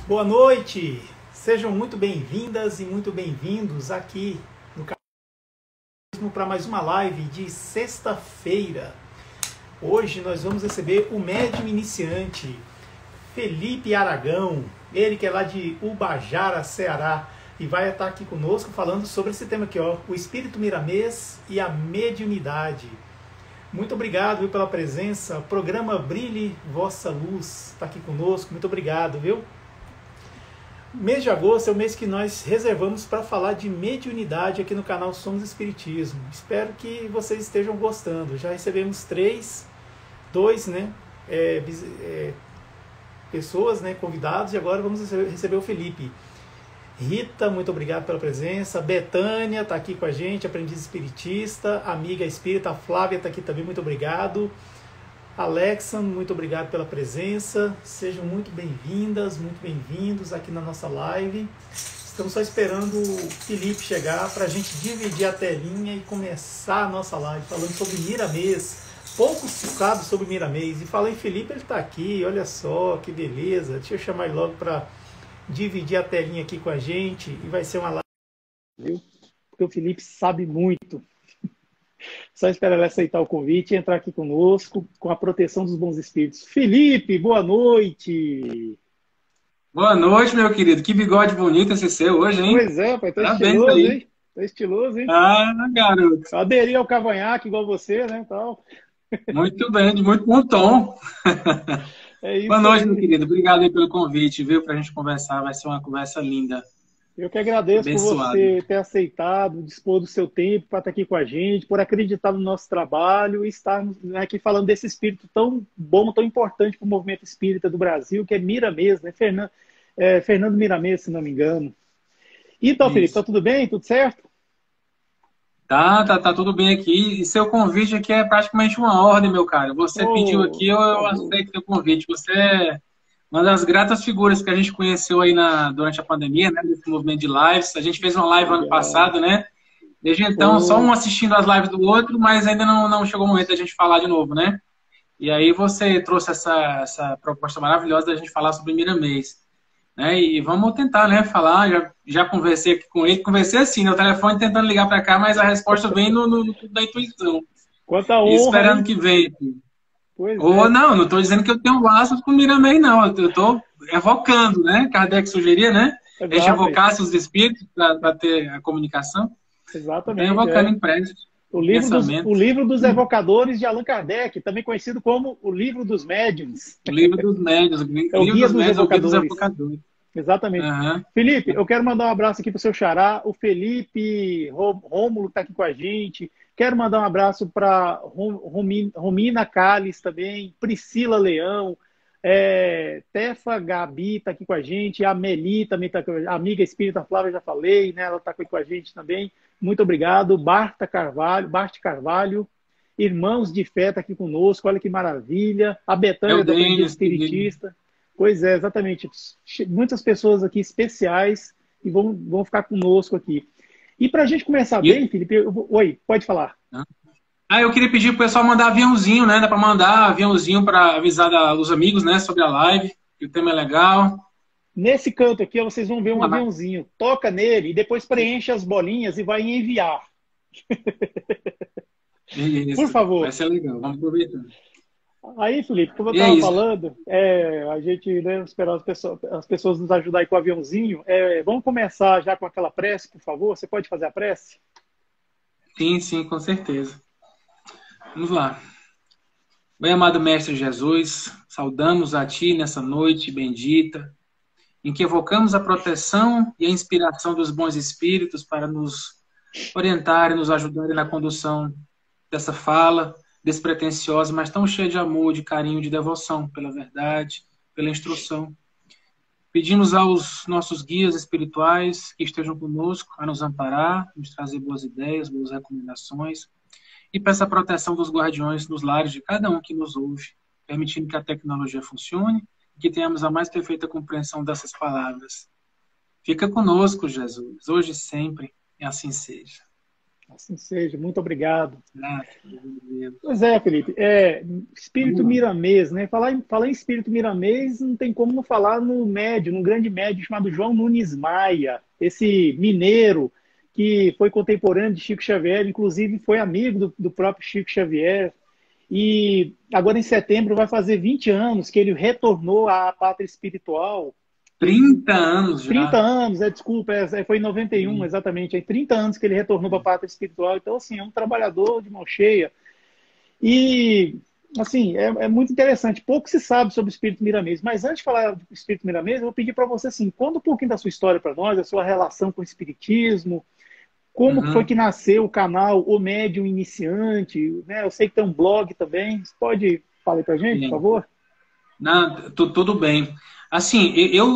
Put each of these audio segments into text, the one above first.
Boa noite! Sejam muito bem-vindas e muito bem-vindos aqui no canal para mais uma live de sexta-feira. Hoje nós vamos receber o médium iniciante Felipe Aragão, ele que é lá de Ubajara, Ceará, e vai estar aqui conosco falando sobre esse tema aqui, ó, o espírito miramês e a mediunidade. Muito obrigado, viu, pela presença. Programa Brilhe Vossa Luz está aqui conosco. Muito obrigado, viu? Mês de agosto é o mês que nós reservamos para falar de mediunidade aqui no canal Somos Espiritismo. Espero que vocês estejam gostando. Já recebemos dois, né, pessoas, né, convidados, e agora vamos receber o Felipe. Rita, muito obrigado pela presença. Betânia está aqui com a gente, aprendiz espiritista. Amiga espírita, a Flávia está aqui também, muito obrigado. Alexa, muito obrigado pela presença. Sejam muito bem-vindas, muito bem-vindos aqui na nossa live. Estamos só esperando o Felipe chegar para a gente dividir a telinha e começar a nossa live falando sobre Miramês. Pouco se sabe sobre Miramês. E falando em Felipe, ele está aqui, olha só que beleza. Deixa eu chamar ele logo para dividir a telinha aqui com a gente. E vai ser uma live, viu? Porque o Felipe sabe muito. Só esperar ele aceitar o convite e entrar aqui conosco com a proteção dos bons espíritos. Felipe, boa noite! Boa noite, meu querido. Que bigode bonito esse seu hoje, hein? Pois é, pai. Tá estiloso, hein? Tá estiloso, hein? Ah, garoto. Eu aderi ao cavanhaque igual você, né? Tal. Muito bem, de muito bom tom. É isso. Boa noite, aí, meu querido. Obrigado aí pelo convite, viu? Pra gente conversar. Vai ser uma conversa linda. Eu que agradeço Abençoado. por você ter aceitado, dispor do seu tempo para estar aqui com a gente, por acreditar no nosso trabalho e estar aqui falando desse espírito tão bom, tão importante para o movimento espírita do Brasil, que é Miramês, né? Fernando Miramês, se não me engano. Então, Felipe, tá tudo bem? Tudo certo? Tá tudo bem aqui. E seu convite aqui é praticamente uma ordem, meu cara. Você pediu aqui, eu aceito seu convite. Você é uma das gratas figuras que a gente conheceu aí durante a pandemia, né? Nesse movimento de lives. A gente fez uma live ano passado, né? Desde então, só um assistindo as lives do outro, mas ainda não chegou o momento da gente falar de novo, né? E aí você trouxe essa proposta maravilhosa da gente falar sobre Miramês. Né? E vamos tentar, né, falar. Já conversei aqui com ele, conversei assim, no telefone tentando ligar para cá, mas a resposta vem no da intuição. Quanta honra, e esperando que venha. Não estou dizendo que eu tenho laços com o Miramês, não. Eu estou evocando, né? Kardec sugeria, né? A gente evocasse os espíritos para ter a comunicação. Exatamente. Então, evocando empréstimos. O livro dos evocadores de Allan Kardec, também conhecido como o livro dos médiuns. O livro dos médiuns. É o guia dos evocadores. Exatamente. Uhum. Felipe, eu quero mandar um abraço aqui para o seu xará, o Felipe Rômulo está aqui com a gente. Quero mandar um abraço para Romina Calles também, Priscila Leão, Tefa Gabi está aqui com a gente, a Meli também está com a amiga espírita Flávia, já falei, né? Ela está aqui com a gente também. Muito obrigado. Bart Carvalho, Irmãos de Fé está aqui conosco, olha que maravilha. A Betânia da Aprendiz Espiritista. Pois é, exatamente. Muitas pessoas aqui especiais e vão ficar conosco aqui. E para a gente começar bem, Felipe, oi, pode falar. Eu queria pedir para o pessoal mandar aviãozinho, né? Dá para mandar aviãozinho para avisar os amigos, né, sobre a live, que o tema é legal. Nesse canto aqui, vocês vão ver um aviãozinho. Toca nele e depois preenche as bolinhas e vai em enviar. Isso, por favor. Vai ser legal, vamos aproveitar. Aí, Felipe, como eu estava falando, a gente, né, esperar as pessoas nos ajudarem com o aviãozinho. Vamos começar já com aquela prece, por favor? Você pode fazer a prece? Sim, com certeza. Vamos lá. Bem amado Mestre Jesus, saudamos a Ti nessa noite bendita, em que evocamos a proteção e a inspiração dos bons espíritos para nos orientar e nos ajudarem na condução dessa fala despretensiosa, mas tão cheia de amor, de carinho, de devoção pela verdade, pela instrução. Pedimos aos nossos guias espirituais que estejam conosco a nos amparar, nos trazer boas ideias, boas recomendações, e peça a proteção dos guardiões nos lares de cada um que nos ouve, permitindo que a tecnologia funcione e que tenhamos a mais perfeita compreensão dessas palavras. Fica conosco, Jesus, hoje e sempre, e assim seja. Assim seja, muito obrigado. Graças. Pois é, Felipe, espírito miramês, né? Falar em espírito miramês, não tem como não falar num grande médium chamado João Nunes Maia, esse mineiro que foi contemporâneo de Chico Xavier, inclusive foi amigo do próprio Chico Xavier. E agora em setembro vai fazer 20 anos que ele retornou à pátria espiritual. 30 anos 30 já. anos, desculpa, foi em 91, Sim. exatamente. É 30 anos que ele retornou para a pátria espiritual. Então, assim, é um trabalhador de mão cheia. E, assim, é muito interessante. Pouco se sabe sobre o espírito miramês. Mas antes de falar do espírito miramês, eu vou pedir para você, assim, conta um pouquinho da sua história para nós, a sua relação com o espiritismo, como que foi Uhum. que nasceu o canal O Médium Iniciante, né? Eu sei que tem um blog também. Você pode falar para a gente, por Sim. favor? Não, tudo bem. Assim, eu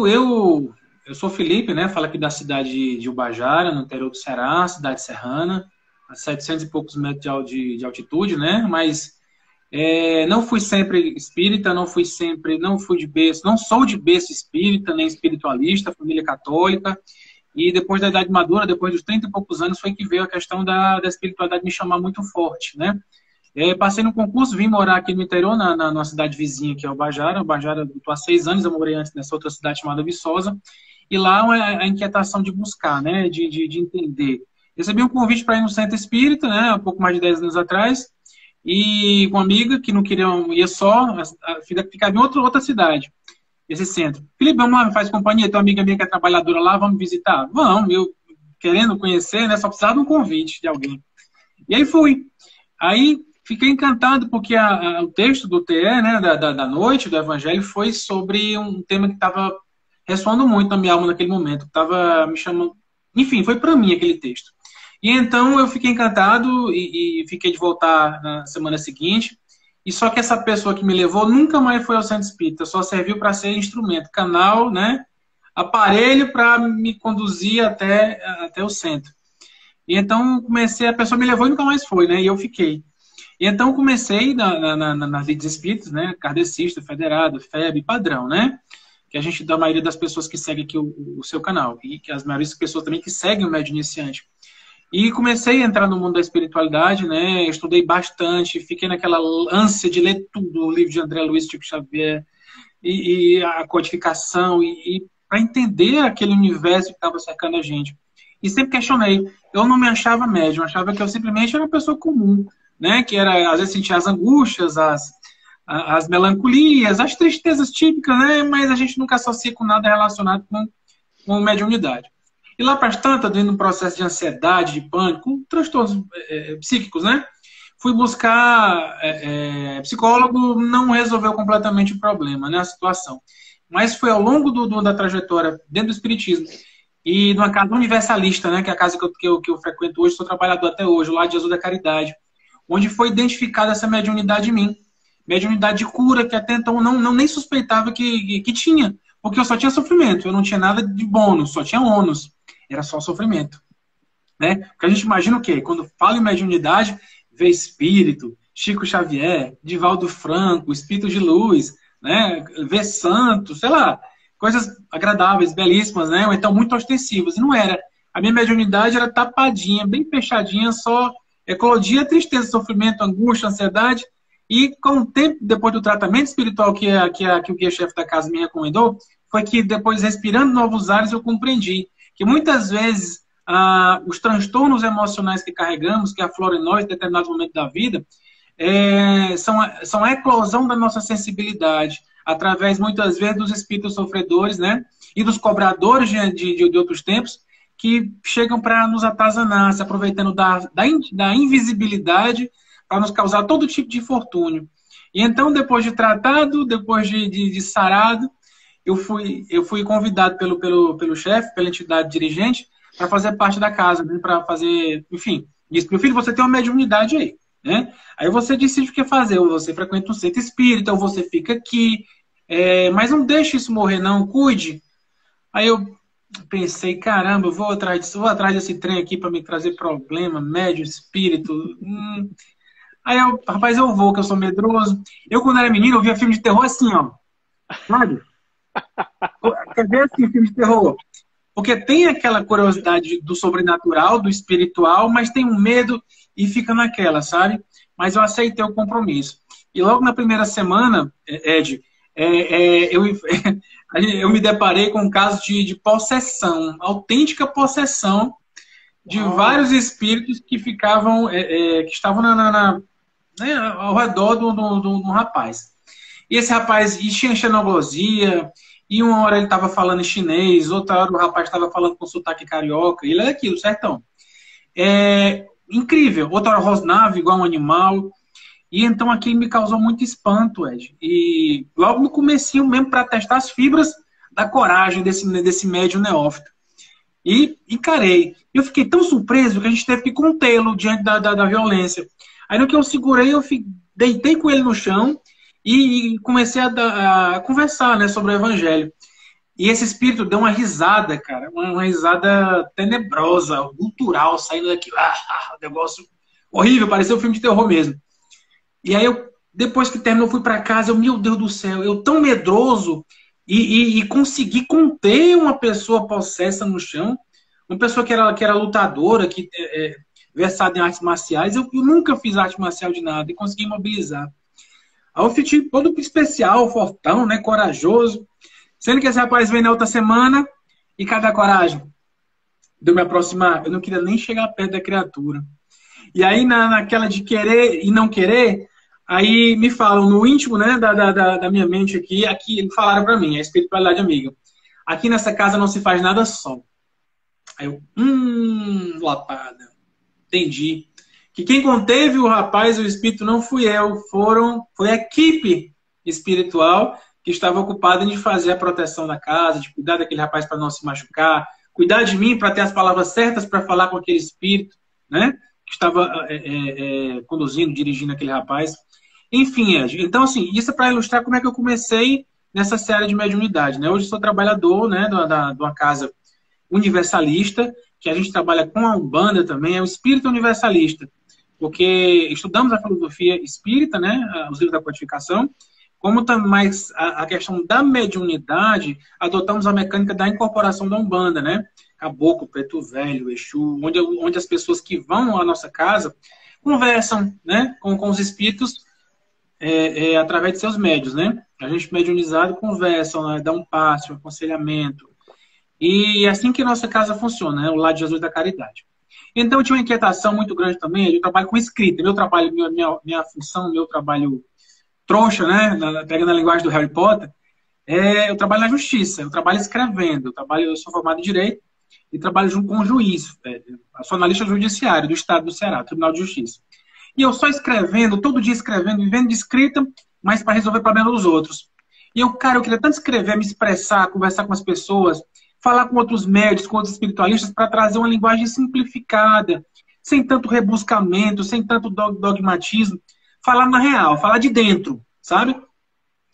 sou Felipe, né? Falo aqui da cidade de Ubajara, no interior do Ceará, cidade serrana, a 700 e poucos metros de altitude, né? Mas não fui sempre espírita, não fui de berço, não sou de berço espírita, nem espiritualista, família católica. E depois da idade madura, depois dos 30 e poucos anos, foi que veio a questão da espiritualidade me chamar muito forte, né? Passei no concurso, vim morar aqui no interior, na cidade vizinha, que é Ubajara. Ubajara, estou há 6 anos, eu morei antes nessa outra cidade chamada Viçosa. E lá a inquietação de buscar, né, de entender. Recebi um convite para ir no Centro Espírita, né, um pouco mais de 10 anos atrás, e com uma amiga que não queria, ia só, ficava em outra cidade, esse centro. Felipe, vamos lá, me faz companhia, tem uma amiga minha que é trabalhadora lá, vamos visitar? Vamos, eu querendo conhecer, né, só precisava de um convite de alguém. E aí fui. Aí fiquei encantado porque o texto do TE, né, da noite, do Evangelho, foi sobre um tema que estava ressoando muito na minha alma naquele momento, estava me chamando. Enfim, foi para mim aquele texto. E então eu fiquei encantado e fiquei de voltar na semana seguinte. E só que essa pessoa que me levou nunca mais foi ao Centro Espírita, só serviu para ser instrumento, canal, né, aparelho para me conduzir até o centro. E então comecei, a pessoa me levou e nunca mais foi, né? E eu fiquei. E então comecei nas leads espíritas, né? Kardecista, federado, FEB, padrão, né? Que a gente, da maioria das pessoas que seguem aqui o seu canal. E que as maiores pessoas também que seguem o médio iniciante. E comecei a entrar no mundo da espiritualidade, né? Estudei bastante, fiquei naquela ânsia de ler tudo, o livro de André Luiz, Chico Xavier, e a codificação, e para entender aquele universo que estava cercando a gente. E sempre questionei. Eu não me achava médium, achava que eu simplesmente era uma pessoa comum, né? Que era, às vezes, sentia as angústias, as melancolias, as tristezas típicas, né? Mas a gente nunca associa com nada relacionado com mediunidade. E lá para as tantas, dentro de um processo de ansiedade, de pânico, com transtornos psíquicos, né? Fui buscar psicólogo, não resolveu completamente o problema, né? A situação. Mas foi ao longo da trajetória dentro do espiritismo e numa casa universalista, né? Que é a casa que eu frequento hoje, sou trabalhador até hoje, lá de Jesus da Caridade, onde foi identificada essa mediunidade em mim. Mediunidade de cura, que até então não nem suspeitava que tinha. Porque eu só tinha sofrimento, eu não tinha nada de bônus, só tinha ônus. Era só sofrimento. Né? Porque a gente imagina o quê? Quando fala em mediunidade, vê espírito, Chico Xavier, Divaldo Franco, espírito de luz, né? Vê santo, sei lá, coisas agradáveis, belíssimas, né? Ou então muito ostensivas. E não era. A minha mediunidade era tapadinha, bem fechadinha, só eclodia tristeza, sofrimento, angústia, ansiedade. E com o tempo, depois do tratamento espiritual que o guia-chefe da casa me recomendou, foi que depois, respirando novos ares, eu compreendi que muitas vezes os transtornos emocionais que carregamos, que afloram em nós em determinados momentos da vida, são a eclosão da nossa sensibilidade, através, muitas vezes, dos espíritos sofredores, né? E dos cobradores de outros tempos, que chegam para nos atazanar, se aproveitando da invisibilidade para nos causar todo tipo de infortúnio. E então, depois de tratado, depois de sarado, eu fui convidado pelo chefe, pela entidade dirigente, para fazer parte da casa, né? Para fazer, enfim, disse, meu filho, você tem uma mediunidade aí, né? Aí você decide o que fazer, ou você frequenta um centro espírita, ou você fica aqui, mas não deixe isso morrer, não, cuide. Aí eu pensei, caramba, eu vou atrás desse trem aqui para me trazer problema, médium, espírito. Aí eu, rapaz, eu vou, que eu sou medroso. Eu, quando era menino, eu via filme de terror assim, ó. Sabe? Quer ver assim, filme de terror? Porque tem aquela curiosidade do sobrenatural, do espiritual, mas tem um medo e fica naquela, sabe? Mas eu aceitei o compromisso. E logo na primeira semana, Ed, eu me deparei com um caso de possessão, autêntica possessão de vários espíritos que ficavam, que estavam né, ao redor do rapaz. E esse rapaz tinha xenoglosia, e uma hora ele estava falando em chinês, outra hora o rapaz estava falando com sotaque carioca, ele é daquilo, sertão. Incrível. Outra hora rosnava igual um animal. E então aquilo me causou muito espanto, Ed. E logo no comecinho mesmo, para testar as fibras da coragem desse médium neófito. E encarei. Eu fiquei tão surpreso que a gente teve que contê-lo diante da violência. Aí no que eu segurei, deitei com ele no chão e comecei a conversar, né, sobre o evangelho. E esse espírito deu uma risada, cara. Uma risada tenebrosa, cultural, saindo daquilo. Negócio horrível, parecia um filme de terror mesmo. E aí, depois que terminou, eu fui para casa. Meu Deus do céu, eu tão medroso e consegui conter uma pessoa possessa no chão. Uma pessoa que era lutadora, versada em artes marciais. Eu nunca fiz arte marcial de nada e consegui mobilizar. Aí eu fiquei todo especial, fortão, né, corajoso. Sendo que esse rapaz veio na outra semana e cadê a coragem de eu me aproximar? Eu não queria nem chegar perto da criatura. E aí, naquela de querer e não querer, aí me falam no íntimo, né, da minha mente aqui, falaram para mim, a espiritualidade amiga. Aqui nessa casa não se faz nada só. Aí eu, lapada. Entendi. Que quem conteve o rapaz e o espírito não fui eu, foi a equipe espiritual que estava ocupada em fazer a proteção da casa, de cuidar daquele rapaz para não se machucar, cuidar de mim para ter as palavras certas para falar com aquele espírito, né? Que estava conduzindo, dirigindo aquele rapaz. Enfim, Ed, então, assim, isso é para ilustrar como é que eu comecei nessa série de mediunidade, né? Hoje eu sou trabalhador, né, de uma casa universalista, que a gente trabalha com a Umbanda também, é o espírito universalista, porque estudamos a filosofia espírita, né, os livros da codificação, como também a questão da mediunidade, adotamos a mecânica da incorporação da Umbanda, né? Caboclo, Preto Velho, Exu, onde as pessoas que vão à nossa casa conversam, né, com os espíritos através de seus médios, né? A gente mediunizado conversa, né, dá um passe, um aconselhamento. E é assim que a nossa casa funciona, né? O Lar de Jesus da Caridade. Então eu tinha uma inquietação muito grande também, eu trabalho com escrita, meu trabalho, minha função, meu trabalho trouxa, né? Pegando a linguagem do Harry Potter, eu trabalho na justiça, eu trabalho escrevendo, eu sou formado em Direito e trabalho junto com o juiz, eu sou analista judiciário do Estado do Ceará, Tribunal de Justiça. E eu só escrevendo, todo dia escrevendo, vivendo de escrita, mas para resolver problemas dos outros. E eu queria tanto escrever, me expressar, conversar com as pessoas, falar com outros médicos, com outros espiritualistas, para trazer uma linguagem simplificada, sem tanto rebuscamento, sem tanto dogmatismo. Falar na real, falar de dentro, sabe?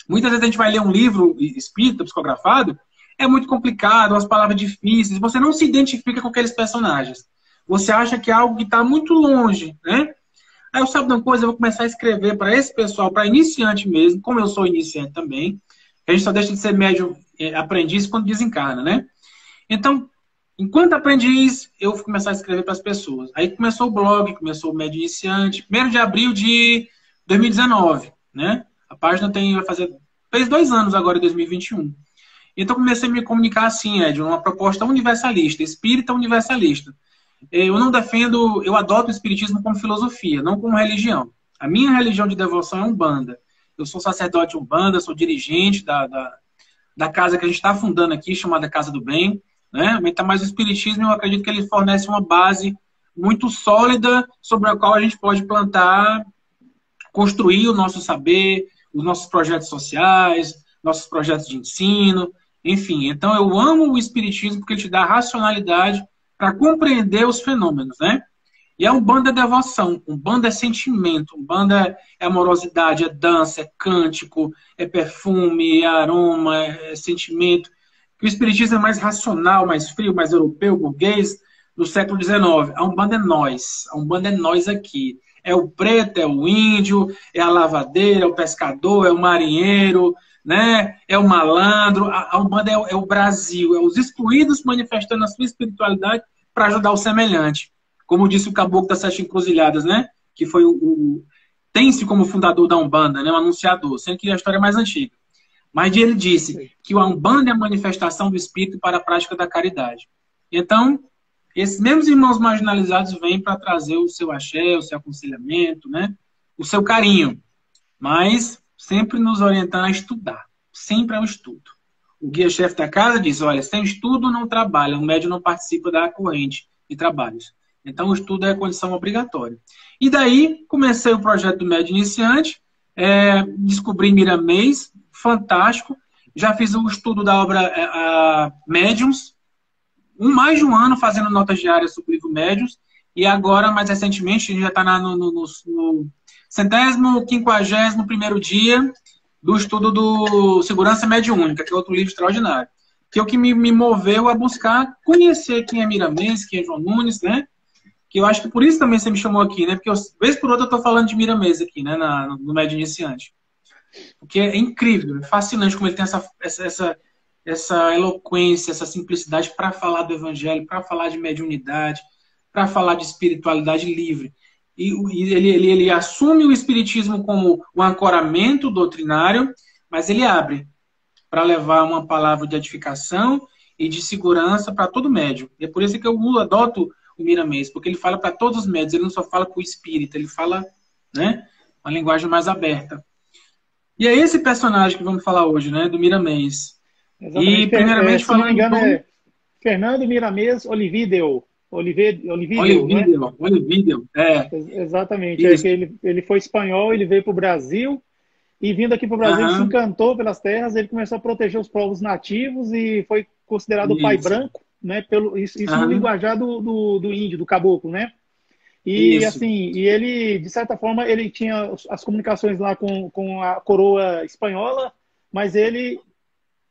Muitas vezes a gente vai ler um livro espírita, psicografado, é muito complicado, umas palavras difíceis, você não se identifica com aqueles personagens. Você acha que é algo que está muito longe, né? Aí eu sabe de uma coisa, eu vou começar a escrever para esse pessoal, para iniciante mesmo, como eu sou iniciante também, a gente só deixa de ser médium aprendiz quando desencarna, né? Então, enquanto aprendiz, eu vou começar a escrever para as pessoas. Aí começou o blog, começou o médium iniciante, 1º de abril de 2019, né? A página fez 2 anos agora, em 2021. Então comecei a me comunicar assim, Ed, uma proposta universalista, espírita universalista. Eu não defendo, eu adoto o espiritismo como filosofia, não como religião. A minha religião de devoção é Umbanda. Eu sou sacerdote Umbanda, sou dirigente da casa que a gente está fundando aqui, chamada Casa do Bem, né? Mas o espiritismo, eu acredito que ele fornece uma base muito sólida sobre a qual a gente pode plantar, construir o nosso saber, os nossos projetos sociais, nossos projetos de ensino, enfim. Então eu amo o espiritismo porque ele te dá racionalidade para compreender os fenômenos, né? E a Umbanda é devoção, Umbanda é sentimento, Umbanda é amorosidade, é dança, é cântico, é perfume, é aroma, é sentimento. O espiritismo é mais racional, mais frio, mais europeu, burguês, do século XIX. A Umbanda é nós aqui. É o preto, é o índio, é a lavadeira, é o pescador, é o marinheiro, né? É o malandro. A Umbanda é o Brasil, é os excluídos manifestando a sua espiritualidade para ajudar o semelhante. Como disse o Caboclo das Sete Encruzilhadas, né? Que foi tem-se como fundador da Umbanda, né? O anunciador, sendo que a história é mais antiga. Mas ele disse que a Umbanda é a manifestação do espírito para a prática da caridade. Então, esses mesmos irmãos marginalizados vêm para trazer o seu axé, o seu aconselhamento, né? O seu carinho. Mas sempre nos orientando a estudar. Sempre ao estudo. O guia-chefe da casa diz, olha, sem estudo não trabalha, o médium não participa da corrente de trabalhos. Então, o estudo é condição obrigatória. E daí, comecei o projeto do médium iniciante, descobri Miramês, fantástico. Já fiz o estudo da obra Médiuns, mais de um ano fazendo notas diárias sobre o livro Médiuns, e agora, mais recentemente, a gente já está no 151º dia do estudo do Segurança Mediúnica, que é outro livro extraordinário. Que é o que me moveu a buscar conhecer quem é Miramês, quem é João Nunes, né? Que eu acho que por isso também você me chamou aqui, né? Porque, vez por outra, eu estou falando de Miramês aqui, né? No Médio Iniciante. Porque é incrível, é fascinante como ele tem essa eloquência, essa simplicidade para falar do evangelho, para falar de mediunidade, para falar de espiritualidade livre. E ele assume o espiritismo como um ancoramento doutrinário, mas ele abre para levar uma palavra de edificação e de segurança para todo médium. E é por isso que eu adoto o Miramês, porque ele fala para todos os médios, ele não só fala para o espírita, ele fala, né, uma linguagem mais aberta. E é esse personagem que vamos falar hoje, né, do Miramês. Exatamente. E primeiramente se não me engano, é Fernando Miramês Olivídeo. Olivídeo, Exatamente. É que ele foi espanhol, ele veio para o Brasil, e vindo aqui para o Brasil, ele se encantou pelas terras, ele começou a proteger os povos nativos e foi considerado o pai branco, né? Isso no linguajar do índio, do caboclo, né? E assim, ele, de certa forma, ele tinha as comunicações lá com a coroa espanhola, mas ele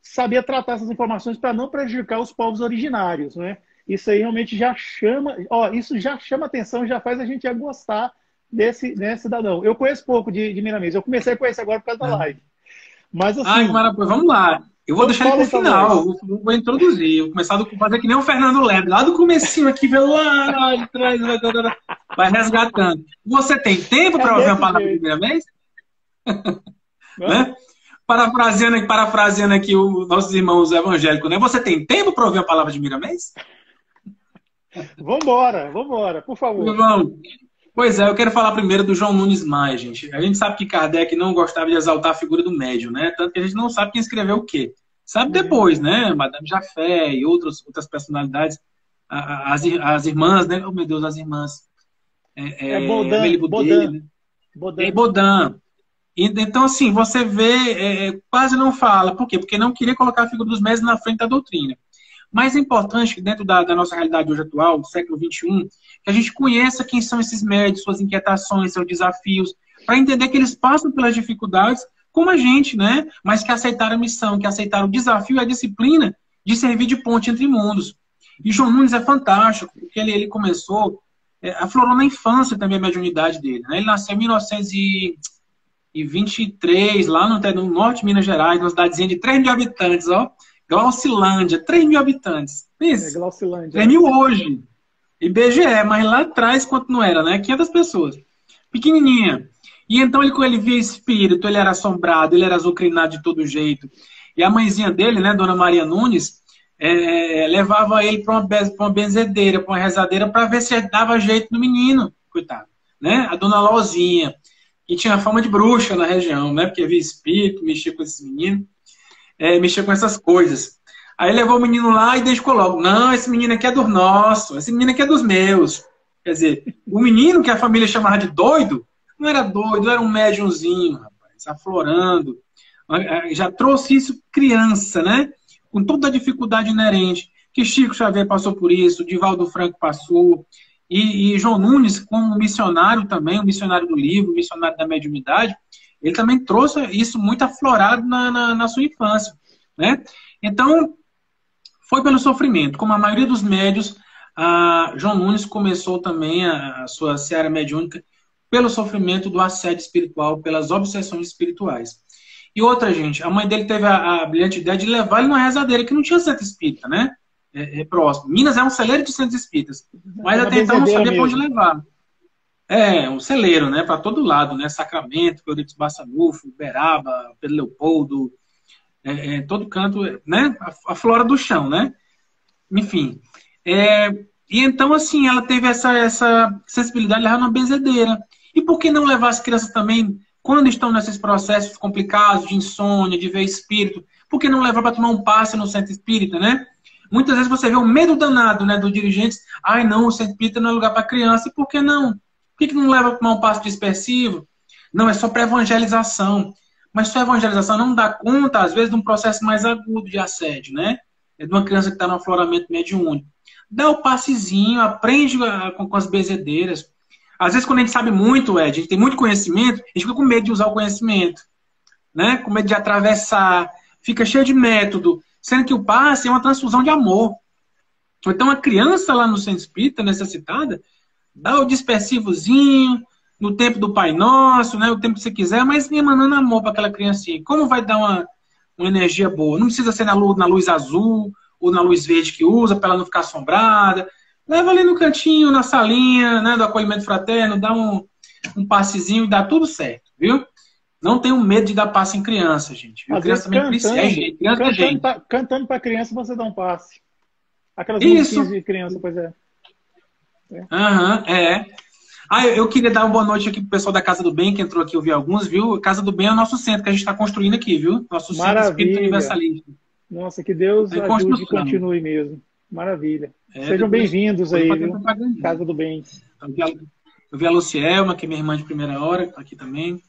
sabia tratar essas informações para não prejudicar os povos originários, né? Isso aí realmente já chama, isso já chama atenção, já faz a gente gostar desse cidadão. Eu conheço pouco de Miramês, eu comecei a conhecer agora por causa da live. Mas assim... Ai, que maravilha, vamos lá. Eu vou deixar ele pro final, vou introduzir, vou começar a fazer que nem o Fernando Lebre, lá do comecinho aqui, lá de trás, vai resgatando. Você tem tempo para ouvir a palavra de Miramês? Né? Parafraseando aqui os nossos irmãos evangélicos, né? Você tem tempo para ouvir a palavra de Miramês? Vambora, por favor. Irmão, pois é, eu quero falar primeiro do João Nunes Maia, gente. A gente sabe que Kardec não gostava de exaltar a figura do médium, né? Tanto que a gente não sabe quem escreveu o quê. Sabe depois, né? Madame Jafé e outras personalidades. As irmãs, né? Oh, meu Deus, as irmãs. Baudin. Então, assim, você vê, quase não fala. Por quê? Porque não queria colocar a figura dos médios na frente da doutrina. Mas é importante que dentro da nossa realidade hoje atual, do século XXI, que a gente conheça quem são esses médios, suas inquietações, seus desafios, para entender que eles passam pelas dificuldades como a gente, né? Mas que aceitaram a missão, que aceitaram o desafio e a disciplina de servir de ponte entre mundos. E João Nunes é fantástico, porque ele começou, aflorou na infância também a mediunidade dele, né? Ele nasceu em 1923, lá no norte de Minas Gerais, numa cidadezinha de 3 mil habitantes, ó. Glaucilândia, 3 mil habitantes. Isso. Glaucilândia. 3 mil hoje. IBGE, mas lá atrás, quanto não era, né? 500 pessoas. Pequenininha. E então ele via espírito, ele era assombrado, ele era azucrinado de todo jeito. E a mãezinha dele, né, Dona Maria Nunes, levava ele para uma benzedeira, para uma rezadeira, para ver se dava jeito no menino. Coitado. Né? A Dona Lozinha, que tinha fama de bruxa na região, né? Porque via espírito, mexia com esses meninos. Mexer com essas coisas. Aí levou o menino lá e deixou logo. Não, esse menino aqui é dos nossos, esse menino aqui é dos meus. Quer dizer, o menino que a família chamava de doido, não era doido, era um médiumzinho, rapaz, aflorando. Já trouxe isso criança, né? Com toda a dificuldade inerente. Que Chico Xavier passou por isso, Divaldo Franco passou. E João Nunes, como missionário também, um missionário do livro, um missionário da mediunidade, ele também trouxe isso muito aflorado na sua infância, né? Então, foi pelo sofrimento. Como a maioria dos médios, João Nunes começou também a sua seara mediúnica pelo sofrimento do assédio espiritual, pelas obsessões espirituais. E outra, gente, a mãe dele teve a brilhante ideia de levar ele numa rezadeira, que não tinha centro espírita, né? Próximo. Minas é um celeiro de centros espíritas. Mas até então não sabia para onde levar. Um celeiro, né? Para todo lado, né? Sacramento, Euripides Bassanufo, Uberaba, Pedro Leopoldo, todo canto, né? A flora do chão, né? Enfim. E então, assim, ela teve essa sensibilidade de levar numa benzedeira. E por que não levar as crianças também, quando estão nesses processos complicados de insônia, de ver espírito, por que não levar para tomar um passe no centro espírita, né? Muitas vezes você vê o medo danado, né, dos dirigentes. Ai, não, o centro espírita não é lugar para criança. E por que não? Por que não leva para tomar um passe dispersivo? Não, é só para evangelização. Mas só evangelização não dá conta, às vezes, de um processo mais agudo de assédio, né? De uma criança que está no afloramento mediúnico. Dá o passezinho, aprende com as benzedeiras. Às vezes, quando a gente sabe muito, a gente tem muito conhecimento, a gente fica com medo de usar o conhecimento, né? Com medo de atravessar, fica cheio de método, sendo que o passe é uma transfusão de amor. Então, a criança lá no centro espírita, necessitada, dá o dispersivozinho, no tempo do Pai Nosso, né? O tempo que você quiser, mas emanando amor para aquela criancinha. Como vai dar uma energia boa? Não precisa ser na luz azul ou na luz verde que usa, para ela não ficar assombrada. Leva ali no cantinho, na salinha, né, do acolhimento fraterno, dá um passezinho e dá tudo certo, viu? Não tenham medo de dar passe em criança, gente. Às criança também precisa, gente. Cantando para criança, você dá um passe. Aquelas musiquinhas de criança, pois é. Eu queria dar uma boa noite aqui pro pessoal da Casa do Bem, que entrou aqui, eu vi alguns, viu? Casa do Bem é o nosso centro que a gente está construindo aqui, viu? Nosso centro espírita universalista. Nossa, que Deus ajude e continue mesmo. Maravilha. Sejam bem-vindos aí, viu? Casa do Bem. Eu vi a Lucielma, que é minha irmã de primeira hora, tá aqui também.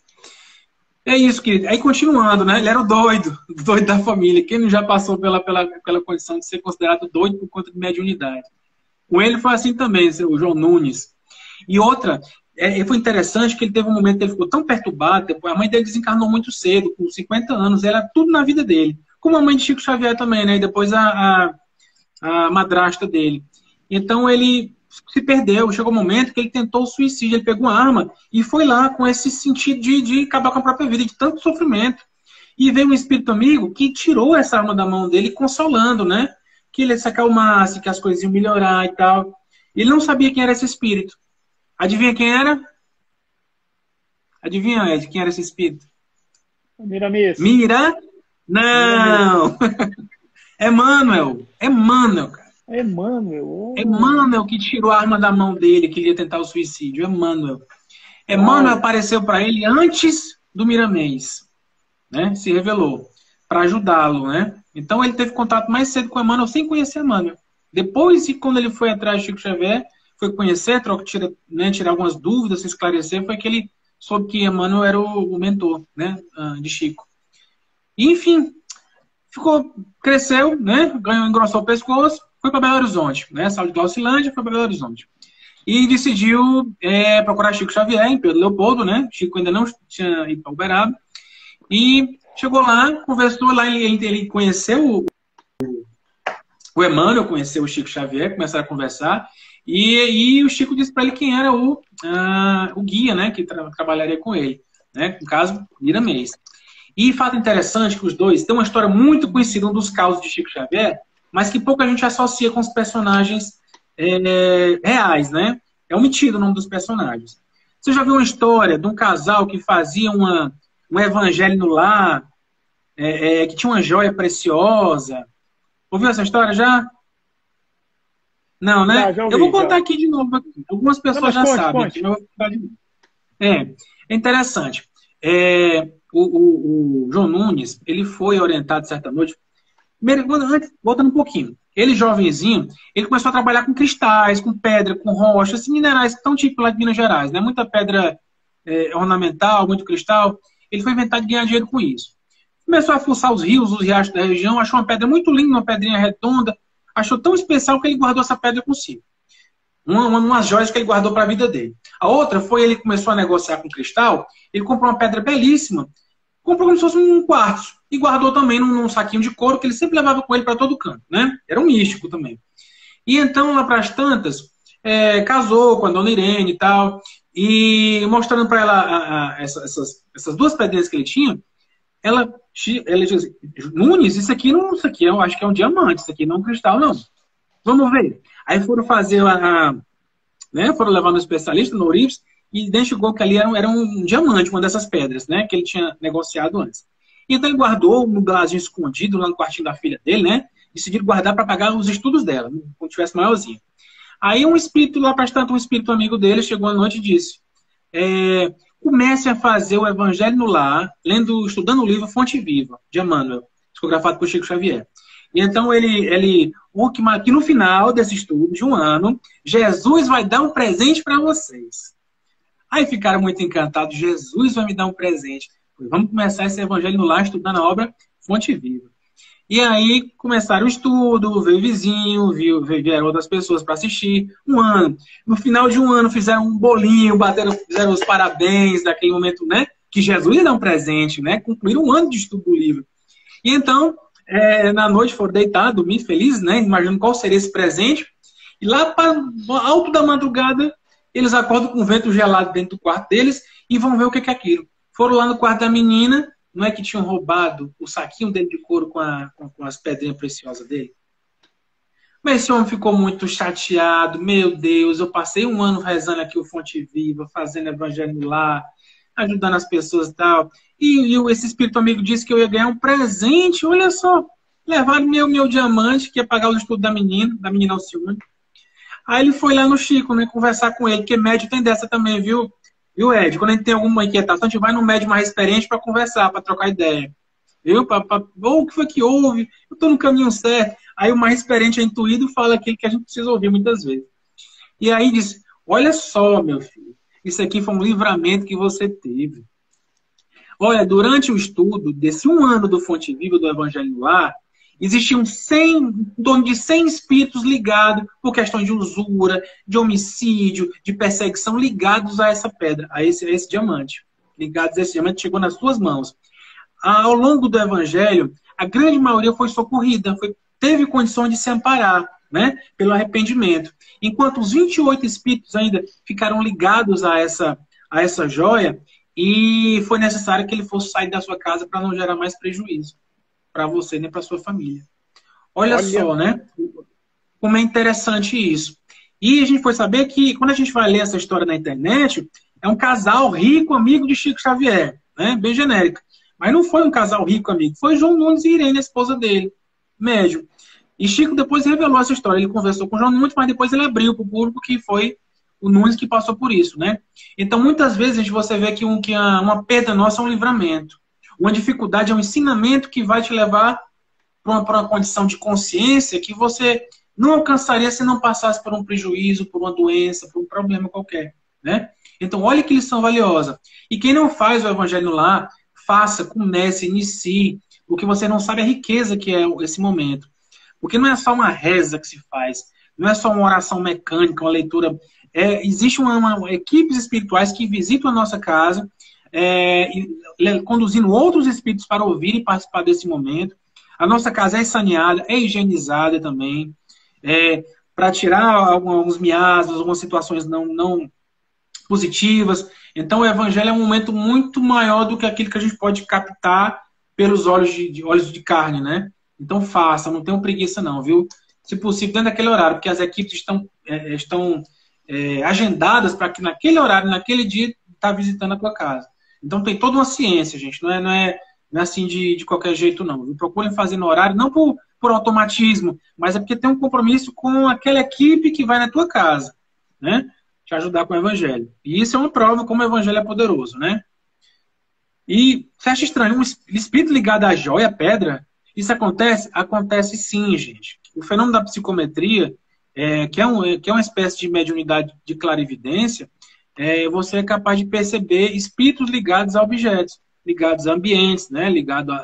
É isso, querido. Aí, continuando, né? Ele era o doido da família. Quem não já passou pela condição de ser considerado doido por conta de mediunidade? Com ele foi assim também, o João Nunes. E outra, foi interessante que ele teve um momento que ele ficou tão perturbado, depois a mãe dele desencarnou muito cedo, com 50 anos, era tudo na vida dele. Como a mãe de Chico Xavier também, né? E depois a madrasta dele. Então ele se perdeu, chegou um momento que ele tentou o suicídio, ele pegou uma arma e foi lá com esse sentido de acabar com a própria vida, de tanto sofrimento. E veio um espírito amigo que tirou essa arma da mão dele, consolando, né? Que ele se acalmasse, que as coisas iam melhorar e tal. Ele não sabia quem era esse espírito. Adivinha quem era? Adivinha, Ed, quem era esse espírito? Miramês. Não! Emmanuel, cara. Emmanuel que tirou a arma da mão dele, que ele ia tentar o suicídio. Emmanuel apareceu para ele antes do Miramês, né? Se revelou para ajudá-lo, né? Então ele teve contato mais cedo com Emmanuel sem conhecer Emmanuel. Depois, quando ele foi atrás de Chico Xavier, foi conhecer, tirar algumas dúvidas, se esclarecer, foi que ele soube que Emmanuel era o mentor, né, de Chico. E, enfim, cresceu, né, engrossou o pescoço, foi para Belo Horizonte, né, saiu de Glaucilândia, foi para Belo Horizonte. E decidiu procurar Chico Xavier, em Pedro Leopoldo, né, Chico ainda não tinha ido para Uberaba, e chegou lá, conversou lá, ele conheceu o Emmanuel, conheceu o Chico Xavier, começaram a conversar, e o Chico disse para ele quem era o guia, né, que trabalharia com ele, né, no caso, Miramês. E fato interessante que os dois têm uma história muito conhecida, um dos causos de Chico Xavier, mas que pouca gente associa com os personagens reais, né? É omitido o nome dos personagens. Você já viu uma história de um casal que fazia um evangelho no lar, que tinha uma joia preciosa? Ouviu essa história já? Não, né? Já ouvi, eu vou contar aqui de novo. Algumas pessoas já sabem. Conte. É interessante. O João Nunes, ele foi orientado certa noite. Voltando um pouquinho. Ele, jovenzinho, ele começou a trabalhar com cristais, com pedra, com rochas, minerais tão típicos lá de Minas Gerais, né? Muita pedra ornamental, muito cristal. Ele foi inventado de ganhar dinheiro com isso. Começou a fuçar os rios, os riachos da região, achou uma pedra muito linda, uma pedrinha redonda, achou tão especial que ele guardou essa pedra consigo. Umas joias que ele guardou para a vida dele. A outra foi, ele começou a negociar com cristal, ele comprou uma pedra belíssima, comprou como se fosse um quartzo, e guardou também num saquinho de couro, que ele sempre levava com ele para todo canto, né? Era um místico também. E então, lá para as tantas, casou com a dona Irene e tal, e mostrando para ela essas duas pedrinhas que ele tinha, ela diz assim, Nunes, isso aqui eu acho que é um diamante, isso aqui não é um cristal, não. Vamos ver. Aí foram fazer né, foram levar no especialista, no Ourives, e identificou que ali era um diamante, uma dessas pedras, né, que ele tinha negociado antes. Então ele guardou no glasinho escondido, lá no quartinho da filha dele, né, decidiram guardar para pagar os estudos dela, quando tivesse maiorzinho. Aí um espírito lá, bastante um espírito amigo dele, chegou à noite e disse, comece a fazer o Evangelho no Lar, estudando o livro Fonte Viva, de Emmanuel, psicografado por Chico Xavier. E então que no final desse estudo, de um ano, Jesus vai dar um presente para vocês. Aí ficaram muito encantados, Jesus vai me dar um presente. Vamos começar esse Evangelho no Lar, estudando a obra Fonte Viva. E aí começaram o estudo, veio vizinho, vieram outras pessoas para assistir. Um ano. No final de um ano fizeram um bolinho, fizeram os parabéns daquele momento, né? Que Jesus ia dar um presente, né? Concluíram um ano de estudo do livro. E então, na noite foram deitar, dormir felizes, né? Imaginando qual seria esse presente. E lá para alto da madrugada, eles acordam com o vento gelado dentro do quarto deles e vão ver o que é aquilo. Foram lá no quarto da menina. Não é que tinham roubado o saquinho dele de couro com as pedrinhas preciosas dele? Mas esse homem ficou muito chateado. Meu Deus, eu passei um ano rezando aqui o Fonte Viva, fazendo evangelho lá, ajudando as pessoas e tal. E esse espírito amigo disse que eu ia ganhar um presente. Olha só, levaram meu diamante, que ia pagar os estudos da menina Alcione. Aí ele foi lá no Chico, né, conversar com ele, porque médio tem dessa também, viu? Viu, Ed? Quando a gente tem alguma inquietação, a gente vai no médico mais experiente para conversar, para trocar ideia. Viu? O que foi que houve? Eu estou no caminho certo. Aí o mais experiente é intuído fala aquilo que a gente precisa ouvir muitas vezes. E aí diz, olha só, meu filho, isso aqui foi um livramento que você teve. Olha, durante o estudo desse um ano do Fonte Viva do Evangelho no Lar, existiam em torno de 100 espíritos ligados por questões de usura, de homicídio, de perseguição, ligados a essa pedra, a esse diamante. Ligados a esse diamante, chegou nas suas mãos. Ao longo do Evangelho, a grande maioria foi socorrida, teve condições de se amparar, né, pelo arrependimento. Enquanto os 28 espíritos ainda ficaram ligados a essa joia, e foi necessário que ele fosse sair da sua casa para não gerar mais prejuízo para você nem para sua família. Olha só, né? Como é interessante isso. E a gente foi saber que, quando a gente vai ler essa história na internet, é um casal rico, amigo de Chico Xavier, né? Bem genérica. Mas não foi um casal rico, amigo. Foi João Nunes e Irene, a esposa dele, médium. E Chico depois revelou essa história. Ele conversou com João Nunes, mas depois ele abriu para o público que foi o Nunes que passou por isso, né? Então, muitas vezes, você vê que uma perda nossa é um livramento. Uma dificuldade é um ensinamento que vai te levar para uma condição de consciência que você não alcançaria se não passasse por um prejuízo, por uma doença, por um problema qualquer, né? Então, olha que lição valiosa. E quem não faz o Evangelho lá, faça, comece, inicie. O que você não sabe é a riqueza que é esse momento. Porque não é só uma reza que se faz, não é só uma oração mecânica, uma leitura. Existe equipes espirituais que visitam a nossa casa, conduzindo outros espíritos para ouvir e participar desse momento. A nossa casa é saneada, é higienizada também, para tirar alguns miasmas, algumas situações não positivas. Então, o Evangelho é um momento muito maior do que aquilo que a gente pode captar pelos olhos de carne, né? Então, faça, não tenham preguiça não, viu? Se possível, dentro daquele horário, porque as equipes estão agendadas para que naquele horário, naquele dia, tá visitando a tua casa. Então tem toda uma ciência, gente. Não é assim de qualquer jeito, não. Procurem fazer no horário, não por automatismo, mas é porque tem um compromisso com aquela equipe que vai na tua casa, né? Te ajudar com o Evangelho. E isso é uma prova como o Evangelho é poderoso, né? E você acha estranho? Um espírito ligado à joia, à pedra, isso acontece? Acontece sim, gente. O fenômeno da psicometria, que é uma espécie de mediunidade de clarividência, você é capaz de perceber espíritos ligados a objetos, ligados a ambientes, né? Ligados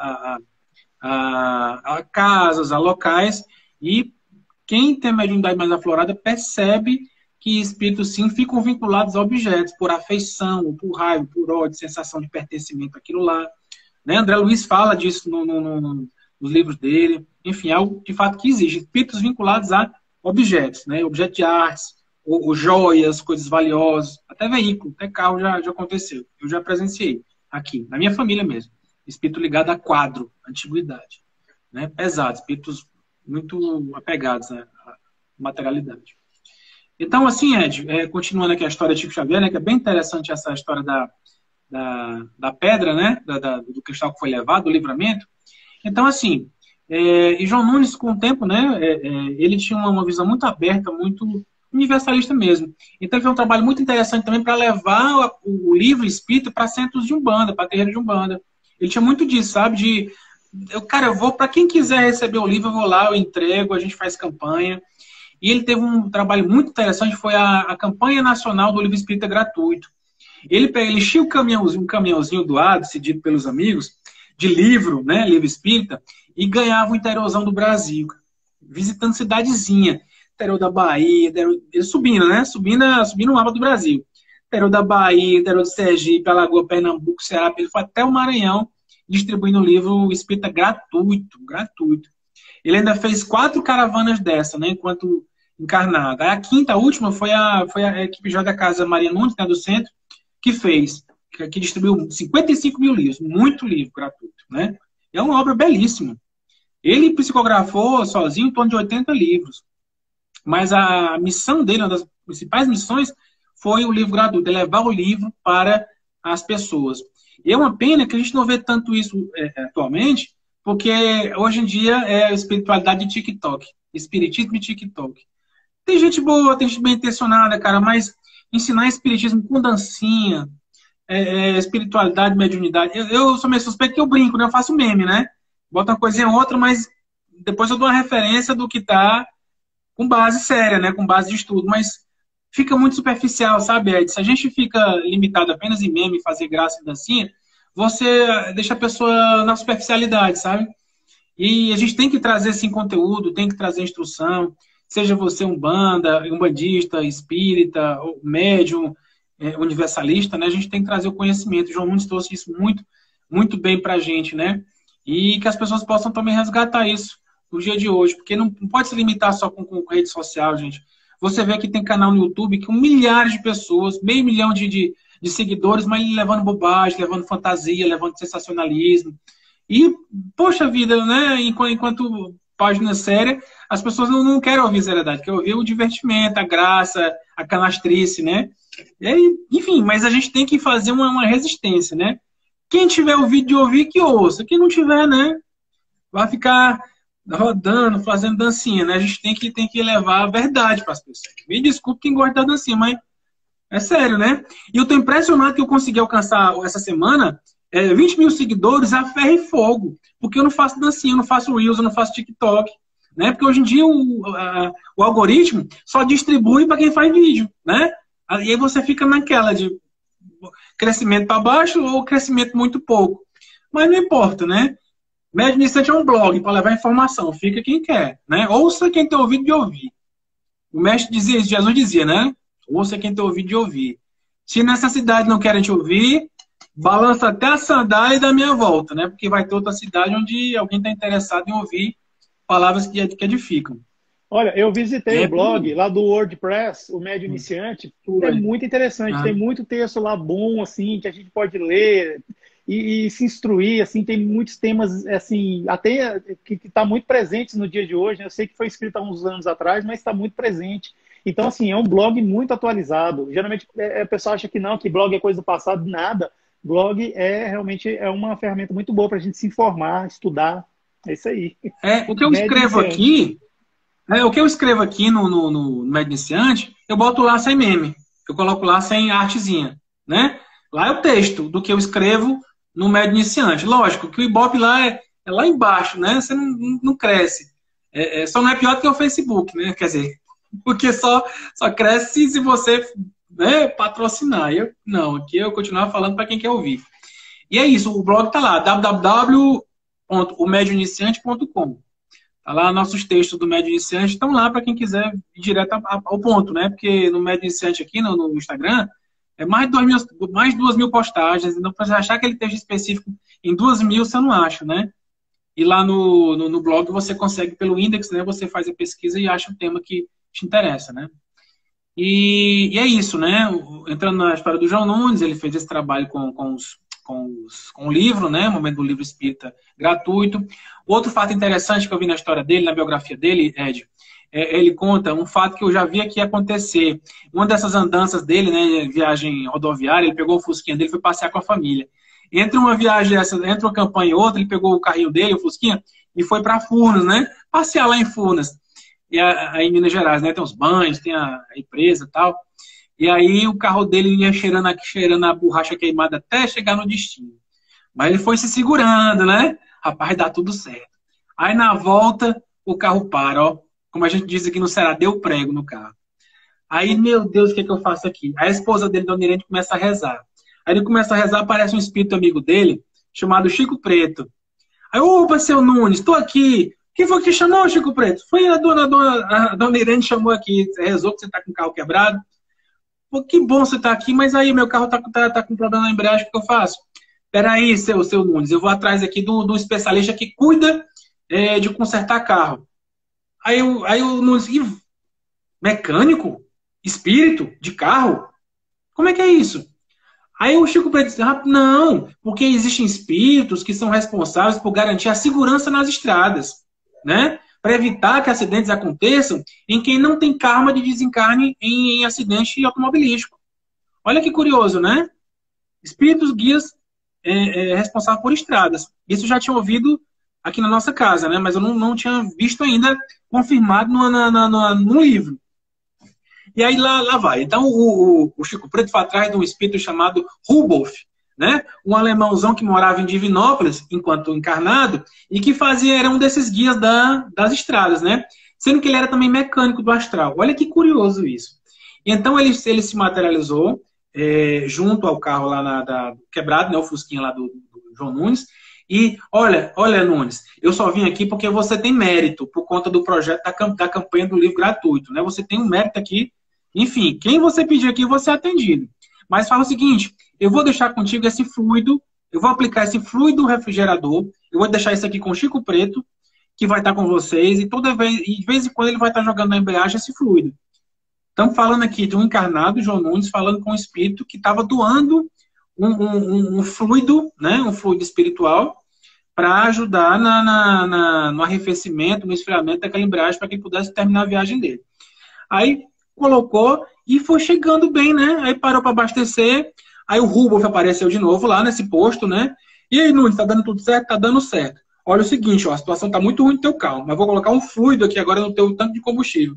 a casas, a locais. E quem tem a mediunidade mais aflorada percebe que espíritos, sim, ficam vinculados a objetos, por afeição, por raiva, por ódio, sensação de pertencimento àquilo lá. Né? André Luiz fala disso nos livros dele. Enfim, é algo de fato que existe. Espíritos vinculados a objetos, né? Objetos de artes, ou joias, coisas valiosas, até veículo, até carro já aconteceu. Eu já presenciei aqui, na minha família mesmo. espírito ligado a quadro, antiguidade, né? Pesado, espíritos muito apegados, né, à materialidade. Então, assim, Ed, continuando aqui a história de Chico Xavier, né, que é bem interessante essa história da pedra, né, do cristal que foi levado, do livramento. Então, assim, e João Nunes, com o tempo, né, ele tinha uma visão muito aberta, muito universalista mesmo. Então, ele fez um trabalho muito interessante também para levar o livro espírita para centros de Umbanda, para terreiro de Umbanda. Ele tinha muito disso, sabe, cara, eu vou, para quem quiser receber o livro, eu vou lá, eu entrego, a gente faz campanha. E ele teve um trabalho muito interessante, foi a campanha nacional do livro espírita gratuito. Ele enchia um caminhãozinho doado, cedido pelos amigos, de livro, né, livro espírita, e ganhava o interiorzão do Brasil, visitando cidadezinha, interior da Bahia, subindo, né, subindo o mapa do Brasil. Interior da Bahia, interior do Sergipe, Alagoas, Pernambuco, Ceará, ele foi até o Maranhão, distribuindo o livro espírita gratuito. Ele ainda fez 4 caravanas dessa, né, enquanto encarnado. A quinta, a última, foi a equipe já da Casa Maria Nunes, né, do centro, que fez, que distribuiu 55 mil livros, muito livro gratuito, né? É uma obra belíssima. Ele psicografou sozinho em torno de 80 livros. Mas a missão dele, uma das principais missões, foi o livro gratuito, levar o livro para as pessoas. E é uma pena que a gente não vê tanto isso atualmente, porque hoje em dia é a espiritualidade de TikTok, espiritismo e TikTok. Tem gente boa, tem gente bem intencionada, cara, mas ensinar espiritismo com dancinha, espiritualidade, mediunidade. Eu sou meio suspeito que eu brinco, né? Eu faço meme, né? Boto uma coisinha ou outra, mas depois eu dou uma referência do que tá com base séria, né? Com base de estudo, mas fica muito superficial, sabe, Ed? Se a gente fica limitado apenas em meme, fazer graça e dancinha, você deixa a pessoa na superficialidade, sabe? E a gente tem que trazer, sim, conteúdo, tem que trazer instrução, seja você umbandista, espírita, médium, universalista, né? A gente tem que trazer o conhecimento. O João Nunes trouxe isso muito, muito bem pra gente, né? E que as pessoas possam também resgatar isso no dia de hoje, porque não pode se limitar só com rede social, gente. Você vê que tem canal no YouTube com milhares de pessoas, 500 mil de seguidores, mas levando bobagem, levando fantasia, levando sensacionalismo. E, poxa vida, né? Enquanto página séria, as pessoas não querem ouvir seriedade, querem ouvir o divertimento, a graça, a canastrice, né? Enfim, mas a gente tem que fazer uma resistência, né? Quem tiver ouvido de ouvir, que ouça. Quem não tiver, né? Vai ficar rodando, fazendo dancinha, né? A gente tem que levar a verdade para as pessoas. Me desculpe quem gosta da dancinha, mas é sério, né? E eu tô impressionado que eu consegui alcançar essa semana 20 mil seguidores a ferro e fogo. Porque eu não faço dancinha, eu não faço Reels, eu não faço TikTok. Né? Porque hoje em dia o algoritmo só distribui para quem faz vídeo, né? E aí você fica naquela de crescimento para baixo ou crescimento muito pouco. Mas não importa, né? Médio Iniciante é um blog para levar informação. Fica quem quer, né? Ouça quem tem ouvido de ouvir. O mestre dizia, Jesus dizia, né? Ouça quem tem ouvido de ouvir. Se nessa cidade não querem te ouvir, balança até a sandália e dá minha volta, né? Porque vai ter outra cidade onde alguém está interessado em ouvir palavras que edificam. Olha, eu visitei o blog lá do WordPress, o Médio Iniciante. É muito interessante, tem muito texto lá bom, assim, que a gente pode ler e se instruir, assim, tem muitos temas, assim, até que está muito presentes no dia de hoje, né? Eu sei que foi escrito há uns anos atrás, mas está muito presente. Então, assim, é um blog muito atualizado. Geralmente, o pessoal acha que não, que blog é coisa do passado, nada. Blog realmente uma ferramenta muito boa para a gente se informar, estudar. É isso aí. O que eu escrevo aqui, no Médio Iniciante, eu boto lá sem meme. Eu coloco lá sem artezinha, né? Lá é o texto do que eu escrevo no Médio Iniciante. Lógico que o Ibope lá é lá embaixo, né? Você não cresce. Só não é pior do que o Facebook, né? Quer dizer, porque só cresce se você, né, patrocinar. Aqui eu continuar falando para quem quer ouvir. E é isso, o blog tá lá, www.omedioiniciante.com. Tá lá, nossos textos do Médio Iniciante estão lá para quem quiser ir direto ao ponto, né? Porque no Médio Iniciante aqui, no Instagram, é mais de 2 mil postagens. Então, para você achar aquele texto específico em 2 mil, você não acha, né? E lá no blog você consegue, pelo index, né? Você faz a pesquisa e acha o tema que te interessa, né? E é isso, né? Entrando na história do João Nunes, ele fez esse trabalho com com o livro, né? O momento do livro espírita gratuito. Outro fato interessante que eu vi na história dele, na biografia dele, Ed, ele conta um fato que eu já vi aqui acontecer. Uma dessas andanças dele, né, viagem rodoviária, ele pegou o fusquinha dele e foi passear com a família. Entre uma viagem dessa, entre uma campanha e outra, ele pegou o carrinho dele, o fusquinha, e foi para Furnas, né? Passear lá em Furnas. E aí em Minas Gerais, né? Tem os banhos, tem a empresa e tal. E aí o carro dele ia cheirando a borracha queimada até chegar no destino. Mas ele foi se segurando, né? Rapaz, dá tudo certo. Aí na volta, o carro para, ó. Como a gente diz aqui no Ceará, deu prego no carro. Aí, meu Deus, o que é que eu faço aqui? Aí a esposa dele, Dona Irene, começa a rezar. Aí ele começa a rezar, aparece um espírito amigo dele, chamado Chico Preto. Aí, opa, seu Nunes, estou aqui. Quem foi que te chamou, Chico Preto? Foi a Dona Irene chamou aqui. Você rezou que você está com o carro quebrado. Pô, que bom você tá aqui, mas aí meu carro tá com problema na embreagem, o que eu faço? Peraí, seu Nunes, eu vou atrás aqui do especialista que cuida de consertar carro. Aí o Nunes, mecânico? Espírito? De carro? Como é que é isso? Aí o Chico Preto disse, não, porque existem espíritos que são responsáveis por garantir a segurança nas estradas, né? Para evitar que acidentes aconteçam em quem não tem karma de desencarne em acidente automobilístico. Olha que curioso, né? Espíritos guias responsáveis por estradas. Isso eu já tinha ouvido aqui na nossa casa, né? Mas eu não tinha visto ainda confirmado no livro. E aí lá vai. Então o Chico Preto foi atrás de um espírito chamado Rudolf, né? Um alemãozão que morava em Divinópolis, enquanto encarnado, e que era um desses guias das estradas, né? Sendo que ele era também mecânico do astral. Olha que curioso isso. E então ele se materializou junto ao carro lá quebrado, né? O fusquinha lá do João Nunes. E olha, Nunes, eu só vim aqui porque você tem mérito por conta do projeto da campanha do livro gratuito, né? Você tem um mérito aqui. Enfim, quem você pedir aqui, você é atendido. Mas fala o seguinte, eu vou deixar contigo esse fluido, eu vou aplicar esse fluido refrigerador, eu vou deixar isso aqui com o Chico Preto, que vai estar com vocês, e de vez em quando ele vai estar jogando na embreagem esse fluido. Estamos falando aqui de um encarnado, João Nunes, falando com um espírito que estava doando um fluido, né, um fluido espiritual, para ajudar no arrefecimento, no esfriamento daquela embreagem, para que ele pudesse terminar a viagem dele. Aí colocou e foi chegando bem, né? Aí parou para abastecer, aí o Rudolf apareceu de novo lá nesse posto, né? E aí, Nunes, tá dando tudo certo? Tá dando certo. Olha o seguinte, ó, a situação tá muito ruim no teu carro, mas vou colocar um fluido aqui agora no teu tanque de combustível,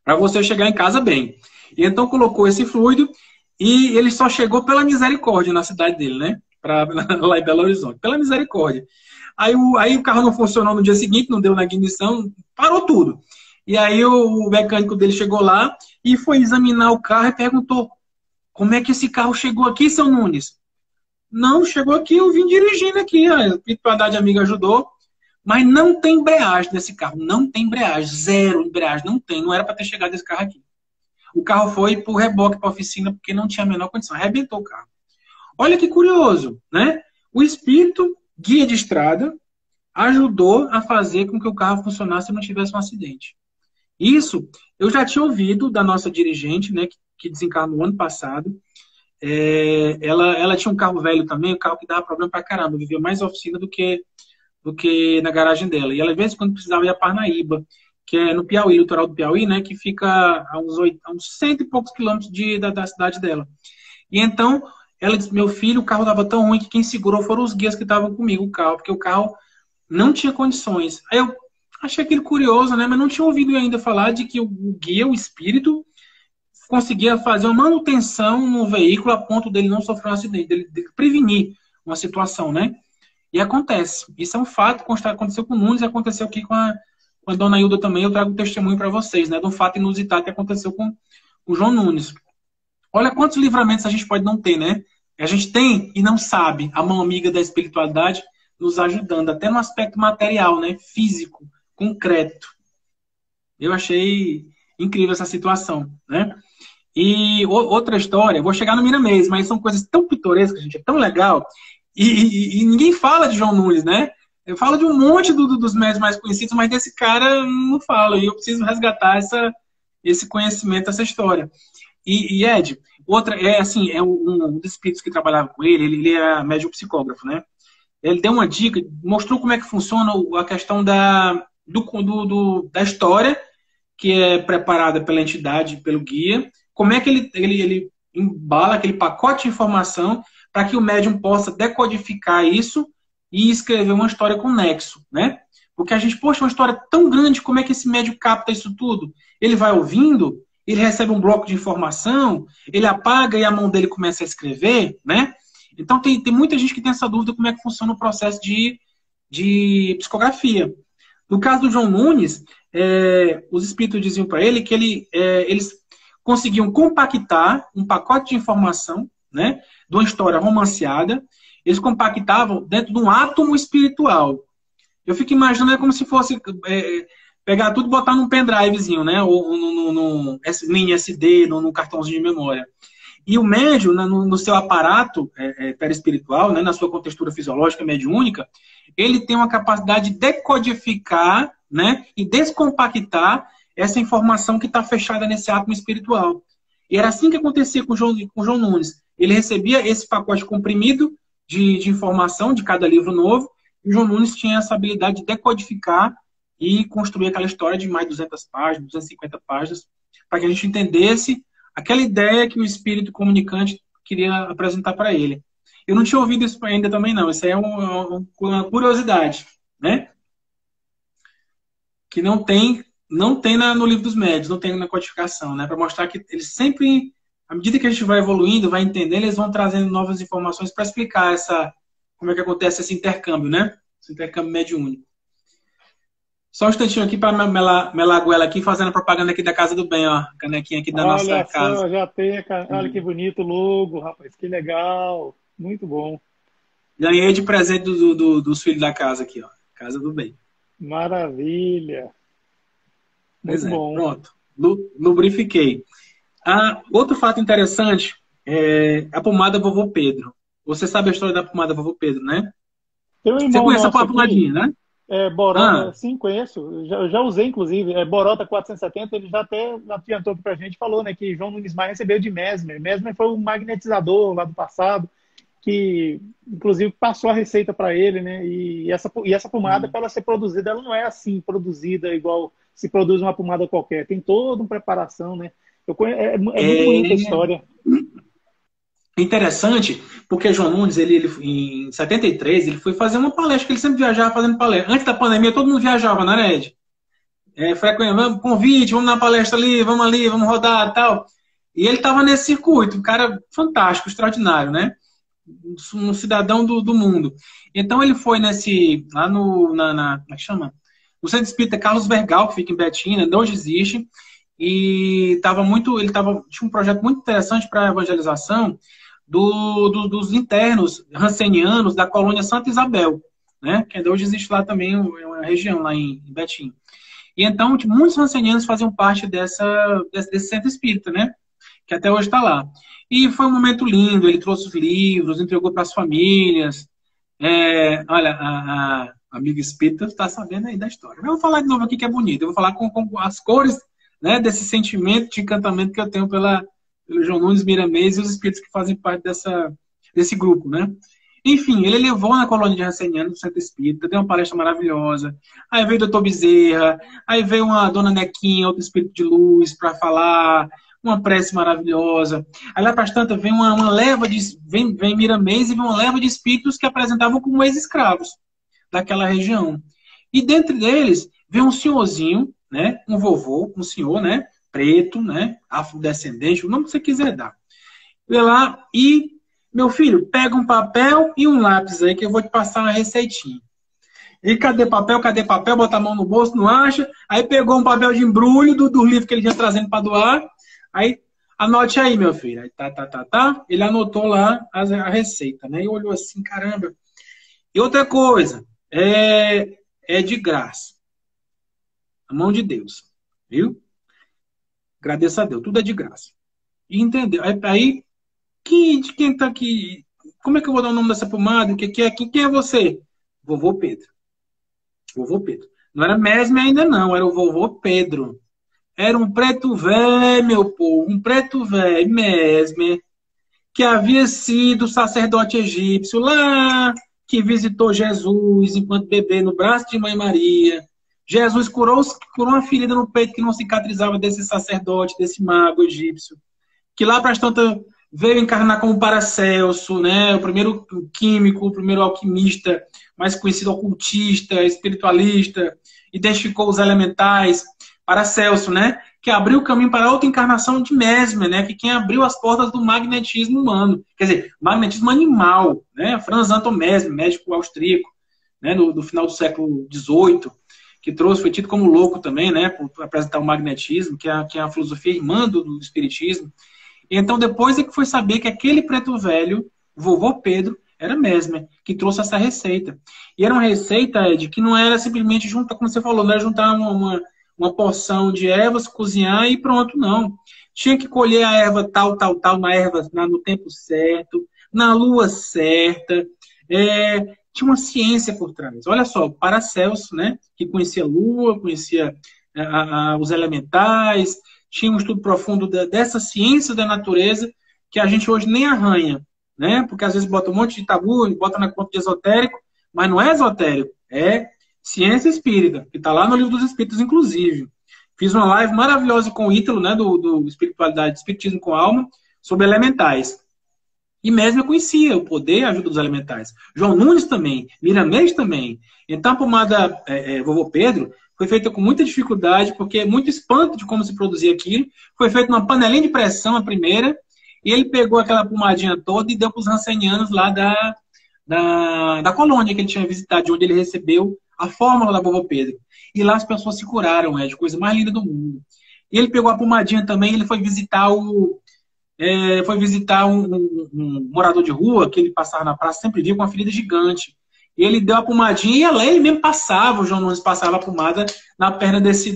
para você chegar em casa bem. E então colocou esse fluido e ele só chegou pela misericórdia na cidade dele, né? Lá em Belo Horizonte, pela misericórdia. Aí o carro não funcionou no dia seguinte, não deu na ignição, parou tudo. E aí o mecânico dele chegou lá e foi examinar o carro e perguntou, como é que esse carro chegou aqui, seu Nunes? Não, chegou aqui, eu vim dirigindo aqui, a espiritualidade amiga ajudou, mas não tem embreagem nesse carro, não tem embreagem, zero embreagem, não tem, não era para ter chegado esse carro aqui. O carro foi por reboque para a oficina porque não tinha a menor condição, arrebentou o carro. Olha que curioso, né? O espírito, guia de estrada, ajudou a fazer com que o carro funcionasse e não tivesse um acidente. Isso eu já tinha ouvido da nossa dirigente, né, que desencarnou ano passado. Ela tinha um carro velho também, um carro que dava problema pra caramba, vivia mais oficina do que na garagem dela. E ela, às vezes, quando precisava, ia a Parnaíba, que é no Piauí, litoral do Piauí, né, que fica a uns 100 e poucos quilômetros da cidade dela. E então, ela disse, meu filho, o carro estava tão ruim que quem segurou foram os guias que estavam comigo, o carro, porque o carro não tinha condições. Aí eu achei aquilo curioso, né, mas não tinha ouvido ainda falar de que o guia, o espírito, conseguia fazer uma manutenção no veículo a ponto dele não sofrer um acidente, dele prevenir uma situação, né? E acontece. Isso é um fato, aconteceu com o Nunes e aconteceu aqui com a Dona Hilda também. Eu trago um testemunho para vocês, né? De um fato inusitado que aconteceu com o João Nunes. Olha quantos livramentos a gente pode não ter, né? A gente tem e não sabe a mão amiga da espiritualidade nos ajudando, até no aspecto material, né? Físico, concreto. Eu achei incrível essa situação, né? E outra história, vou chegar no Miramês, mas são coisas tão pitorescas, gente, é tão legal. E ninguém fala de João Nunes, né? Eu falo de um monte dos médios mais conhecidos, mas desse cara não falo. E eu preciso resgatar esse conhecimento, essa história. E Ed, Outra, assim, um dos espíritos que trabalhava com ele era médium psicógrafo, né? Ele deu uma dica, mostrou como é que funciona a questão da história, que é preparada pela entidade, pelo guia, como é que ele embala aquele pacote de informação para que o médium possa decodificar isso e escrever uma história com nexo, né? Porque a gente, poxa, uma história tão grande, como é que esse médium capta isso tudo? Ele vai ouvindo, ele recebe um bloco de informação, ele apaga e a mão dele começa a escrever, né? Então tem muita gente que tem essa dúvida como é que funciona o processo de psicografia. No caso do João Nunes, os espíritos diziam para ele que eles conseguiam compactar um pacote de informação, né, de uma história romanceada, eles compactavam dentro de um átomo espiritual. Eu fico imaginando como se fosse pegar tudo e botar num pendrivezinho, né, ou num mini SD, num cartãozinho de memória. E o médium, no seu aparato perispiritual, né, na sua contextura fisiológica mediúnica, ele tem uma capacidade de decodificar, né, e descompactar essa informação que está fechada nesse átomo espiritual. E era assim que acontecia com o João Nunes. Ele recebia esse pacote comprimido de informação de cada livro novo, e o João Nunes tinha essa habilidade de decodificar e construir aquela história de mais de 200 páginas, 250 páginas, para que a gente entendesse aquela ideia que o espírito comunicante queria apresentar para ele. Eu não tinha ouvido isso ainda também, não. Isso aí é uma curiosidade, né? Que não tem no livro dos médios, não tem na codificação, né? Para mostrar que eles sempre, à medida que a gente vai evoluindo, vai entendendo, eles vão trazendo novas informações para explicar como é que acontece esse intercâmbio, né? Esse intercâmbio mediúnico. Só um instantinho aqui para Melaguela aqui, fazendo propaganda aqui da Casa do Bem, ó. Canequinha aqui da nossa casa. Olha só, já tem, olha que bonito o logo, rapaz, que legal, muito bom. Ganhei de presente dos filhos da casa aqui, ó. Casa do Bem. Maravilha. Muito bom. Pronto. Lubrifiquei. Outro fato interessante é a pomada Vovô Pedro. Você sabe a história da pomada Vovô Pedro, né? Tem um irmão Você conhece a nosso pomadinha, né? Borota, sim, conheço. Eu já usei, inclusive. Borota 470, ele já até adiantou pra gente, falou, né, que João Nunes Maia recebeu de Mesmer. Mesmer foi um magnetizador lá do passado, que, inclusive, passou a receita para ele, né? E essa pomada, para ela ser produzida, ela não é assim, produzida igual se produz uma pomada qualquer. Tem toda uma preparação, né? É muito bonita a história. Interessante, porque João Nunes, ele em 73, ele foi fazer uma palestra, que ele sempre viajava fazendo palestra. Antes da pandemia, todo mundo viajava, não era, Ed? Vamos, convite, vamos na palestra ali, vamos rodar e tal. E ele estava nesse circuito, um cara fantástico, extraordinário, né? Um cidadão do mundo. Então ele foi lá como é que chama? No Centro Espírita Carlos Vergal, que fica em Betim, ainda hoje existe, e tinha um projeto muito interessante para a evangelização dos internos rancenianos da colônia Santa Isabel, né? Que ainda hoje existe lá também uma região lá em Betim. E então muitos rancenianos faziam parte desse centro espírita, né? Que até hoje está lá. E foi um momento lindo, ele trouxe os livros, entregou para as famílias. Olha, a amiga espírita está sabendo aí da história. Eu vou falar de novo aqui que é bonito. Eu vou falar com as cores, né, desse sentimento de encantamento que eu tenho pelo João Nunes Miramês e os espíritos que fazem parte desse grupo, né? Enfim, ele levou na colônia de Ranceniano do Centro Espírita, deu uma palestra maravilhosa. Aí veio o doutor Bezerra, aí veio uma dona Nequinha, outro espírito de luz, para falar, uma prece maravilhosa. Aí lá para as tantas vem uma leva vem Miramês e vem uma leva de espíritos que apresentavam como ex-escravos daquela região. E dentre deles vem um senhorzinho, né, um vovô, um senhor, né, preto, né, afrodescendente, o nome que você quiser dar. Vê lá e, meu filho, pega um papel e um lápis aí que eu vou te passar uma receitinha. E cadê papel? Bota a mão no bolso, não acha? Aí pegou um papel de embrulho do livro que ele tinha trazendo para doar. Aí, anote aí, meu filho. Aí, Ele anotou lá a receita, né? E olhou assim, caramba. E outra coisa, é de graça. A mão de Deus, viu? Agradeça a Deus, tudo é de graça. E entendeu? Aí quem tá aqui? Como é que eu vou dar o nome dessa pomada? Quem é você? Vovô Pedro. Vovô Pedro. Não era Mesme ainda não, era o vovô Pedro. Era um preto velho, meu povo, um preto velho, Mesmer, que havia sido sacerdote egípcio lá, que visitou Jesus enquanto bebê no braço de Mãe Maria. Jesus curou uma ferida no peito que não cicatrizava desse sacerdote, desse mago egípcio, que lá para as tantas veio encarnar como Paracelso, né? O primeiro químico, o primeiro alquimista, mais conhecido ocultista, espiritualista, identificou os elementais, Paracelso, né? Que abriu o caminho para outra encarnação de Mesmer, né? Que quem abriu as portas do magnetismo humano, quer dizer, magnetismo animal, né? Franz Anton Mesmer, médico austríaco, né? No final do século XVIII, que trouxe, foi tido como louco também, né? Por apresentar o magnetismo, que é a filosofia irmã do espiritismo. Então, depois é que foi saber que aquele preto velho, vovô Pedro, era Mesmer, que trouxe essa receita. E era uma receita, Ed, que não era simplesmente juntar, como você falou, não era juntar uma porção de ervas, cozinhar e pronto, não. Tinha que colher a erva tal, no tempo certo, na lua certa. Tinha uma ciência por trás. Olha só, Paracelso, né, que conhecia a lua, conhecia os elementais, tinha um estudo profundo dessa ciência da natureza que a gente hoje nem arranha, né? Porque às vezes bota um monte de tabu, bota na conta de esotérico, mas não é esotérico, é ciência espírita, que está lá no Livro dos Espíritos, inclusive. Fiz uma live maravilhosa com o Ítalo, né, do Espiritualidade, Espiritismo com Alma, sobre elementais. E mesmo eu conhecia o poder e a ajuda dos elementais. João Nunes também, Miramês também. Então a pomada Vovô Pedro foi feita com muita dificuldade, porque muito espanto de como se produzia aquilo. Foi feita numa panelinha de pressão, a primeira, e ele pegou aquela pomadinha toda e deu para os rancenianos lá da colônia que ele tinha visitado, de onde ele recebeu a fórmula da Vovô Pedro. E lá as pessoas se curaram, de coisa mais linda do mundo. E ele pegou a pomadinha também, ele foi visitar um morador de rua que ele passava na praça, sempre via com uma ferida gigante. E ele deu a pomadinha e ela, ele mesmo passava, o João Nunes passava a pomada na perna desse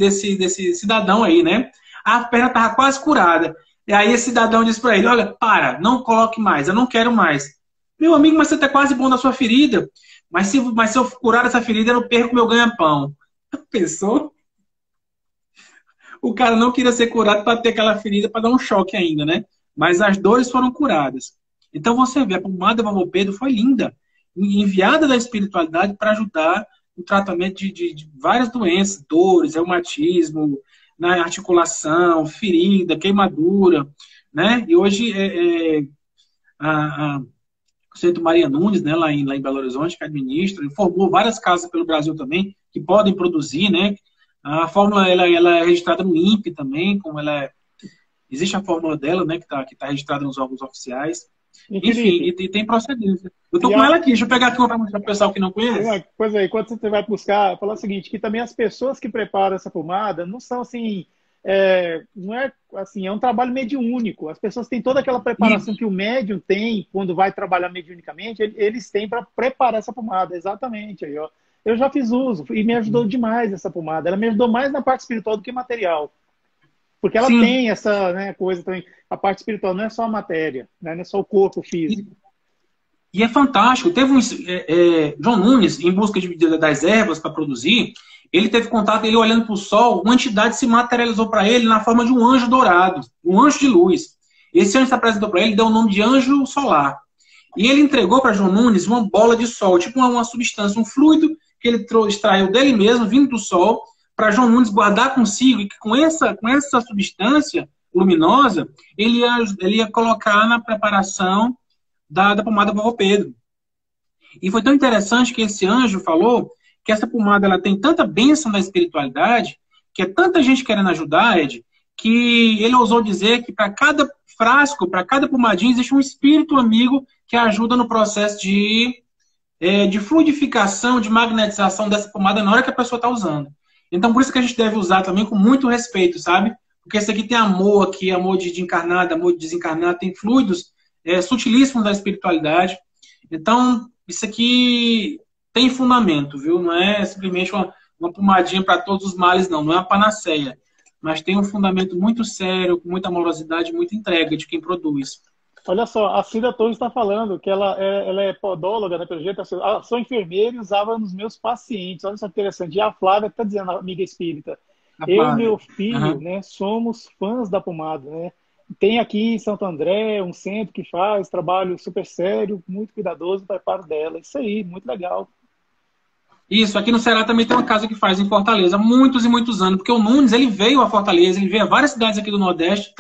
cidadão aí, né? A perna estava quase curada. E aí esse cidadão disse para ele, olha, não coloque mais, eu não quero mais. Meu amigo, mas você está quase bom da sua ferida. Mas se eu curar essa ferida, eu não perco meu ganha-pão. Pensou? O cara não queria ser curado para ter aquela ferida, para dar um choque ainda, né? Mas as dores foram curadas. Então você vê, a pomada Vovô Pedro foi linda, enviada da espiritualidade para ajudar no tratamento de várias doenças, dores, reumatismo, na articulação, ferida, queimadura, né? E hoje o Centro Maria Nunes, né, lá em Belo Horizonte, que administra, informou várias casas pelo Brasil também que podem produzir, né? A fórmula ela é registrada no INPE também, como existe a fórmula dela, né, que tá registrada nos órgãos oficiais. Enfim, e tem procedência. Eu tô com ela aqui, deixa eu pegar aqui para mostrar para o pessoal que não conhece. Pois é, quando você vai buscar, falar o seguinte, que também as pessoas que preparam essa pomada não são assim, não é assim, é um trabalho mediúnico. As pessoas têm toda aquela preparação que o médium tem quando vai trabalhar mediunicamente, eles têm para preparar essa pomada, exatamente. Aí, ó. Eu já fiz uso e me ajudou demais essa pomada. Ela me ajudou mais na parte espiritual do que material. Porque ela tem essa, né, coisa também. A parte espiritual não é só a matéria, né, não é só o corpo físico. E é fantástico. Teve João Nunes, em busca das ervas para produzir, ele teve contato, ele olhando para o sol, uma entidade se materializou para ele na forma de um anjo dourado, um anjo de luz. Esse anjo se apresentou para ele, deu o nome de anjo solar. E ele entregou para João Nunes uma bola de sol, tipo uma substância, um fluido que ele extraiu dele mesmo, vindo do sol, para João Nunes guardar consigo, e que com essa substância luminosa, ele ia colocar na preparação da pomada Vovô Pedro. E foi tão interessante que esse anjo falou que essa pomada ela tem tanta bênção da espiritualidade, que é tanta gente querendo ajudar, Ed, que ele ousou dizer que para cada frasco, para cada pomadinha, existe um espírito amigo que ajuda no processo de fluidificação, de magnetização dessa pomada na hora que a pessoa está usando. Então, por isso que a gente deve usar também com muito respeito, sabe? Porque esse aqui tem amor aqui, amor de encarnado, amor de desencarnado, tem fluidos sutilíssimos da espiritualidade. Então, isso aqui tem fundamento, viu? Não é simplesmente uma pomadinha para todos os males, não. Não é uma panaceia. Mas tem um fundamento muito sério, com muita amorosidade, muita entrega de quem produz. Olha só, a Cida Torres está falando que ela é podóloga, né, pelo jeito. Sou enfermeira e usava nos meus pacientes. Olha só que interessante. E a Flávia está dizendo, a amiga espírita, A Eu e Flávia. meu filho, Aham. né, somos fãs da pomada, né? Tem aqui em Santo André um centro que faz trabalho super sério, muito cuidadoso no preparo dela. Isso aí, muito legal. Isso, aqui no Ceará também tem uma casa que faz em Fortaleza, há muitos e muitos anos, porque o Nunes, ele veio a Fortaleza, ele veio a várias cidades aqui do Nordeste,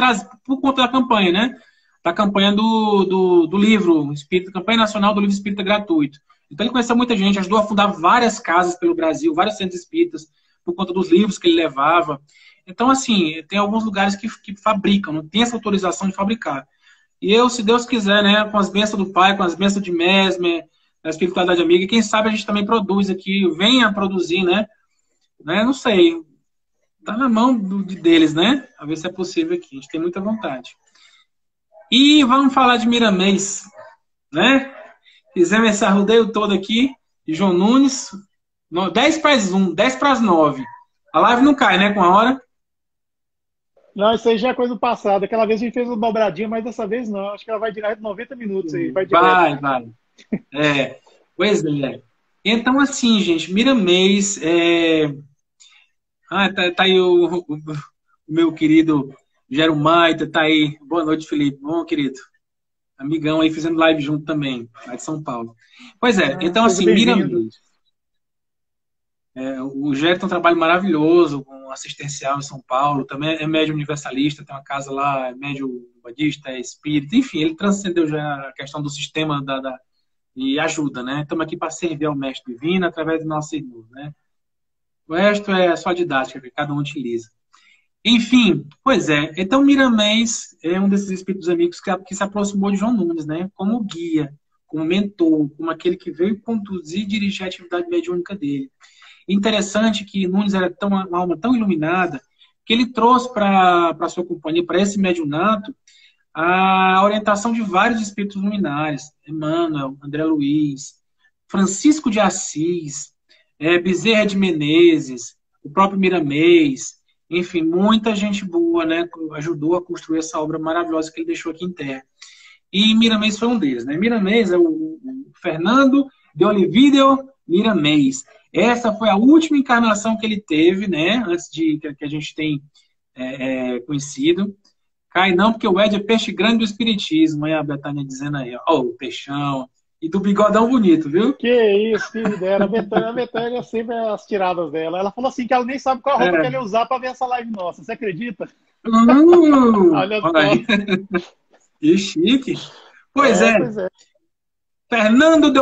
por conta da campanha, né? Da campanha do livro, Espírita, campanha nacional do livro Espírita gratuito. Então ele conheceu muita gente, ajudou a fundar várias casas pelo Brasil, vários centros espíritas, por conta dos livros que ele levava. Então, assim, tem alguns lugares que fabricam, não tem essa autorização de fabricar. E eu, se Deus quiser, né, com as bênçãos do Pai, com as bênçãos de Mesmer, da espiritualidade amiga, e quem sabe a gente também produz aqui, venha a produzir, né? Não sei, tá na mão deles, né? A ver se é possível aqui. A gente tem muita vontade. E vamos falar de Miramês, né? Fizemos esse arrudeio todo aqui, de João Nunes, 10 para as 1, 10 para as 9. A live não cai, né, com a hora? Não, isso aí já é coisa do passado. Aquela vez a gente fez uma dobradinha, mas dessa vez não. Acho que ela vai direto 90 minutos aí, vai direto. Vai. É, pois é. Então, assim, gente, Miramês, tá aí o meu querido Jerumaita, tá aí. Boa noite, Felipe. Bom, querido. Amigão aí, fazendo live junto também, lá de São Paulo. Pois é, Ah, então, seja assim, bem-vindo. Miramês. O Gero tem um trabalho maravilhoso, com assistencial em São Paulo, também é médium universalista, tem uma casa lá, é médium budista, é espírita, enfim, ele transcendeu já a questão do sistema e ajuda, né? Estamos aqui para servir ao Mestre Divino através do nosso irmão, né? O resto é só didática, que cada um utiliza. Enfim, pois é. Então, Miramês é um desses espíritos amigos que se aproximou de João Nunes, né? Como guia, como mentor, como aquele que veio conduzir e dirigir a atividade mediúnica dele. Interessante que Nunes era uma alma tão iluminada que ele trouxe para a sua companhia, para esse mediunato, a orientação de vários espíritos luminares. Emmanuel, André Luiz, Francisco de Assis, Bezerra de Menezes, o próprio Miramês, enfim, muita gente boa, né, ajudou a construir essa obra maravilhosa que ele deixou aqui em terra. E Miramês foi um deles, né? Miramês é o Fernando de Olivídeo Miramês. Essa foi a última encarnação que ele teve, né, antes de que a gente tem conhecido. Cai não, porque o Ed é peixe grande do espiritismo, hein? A Betânia dizendo aí, ó, o peixão. E do bigodão bonito, viu? Que isso, que dera. A Betânia sempre é as tiradas dela. Ela falou assim que ela nem sabe qual roupa que ela ia usar para ver essa live nossa. Você acredita? Olha Olha só. aí. Que chique. Pois é. Pois é. Fernando de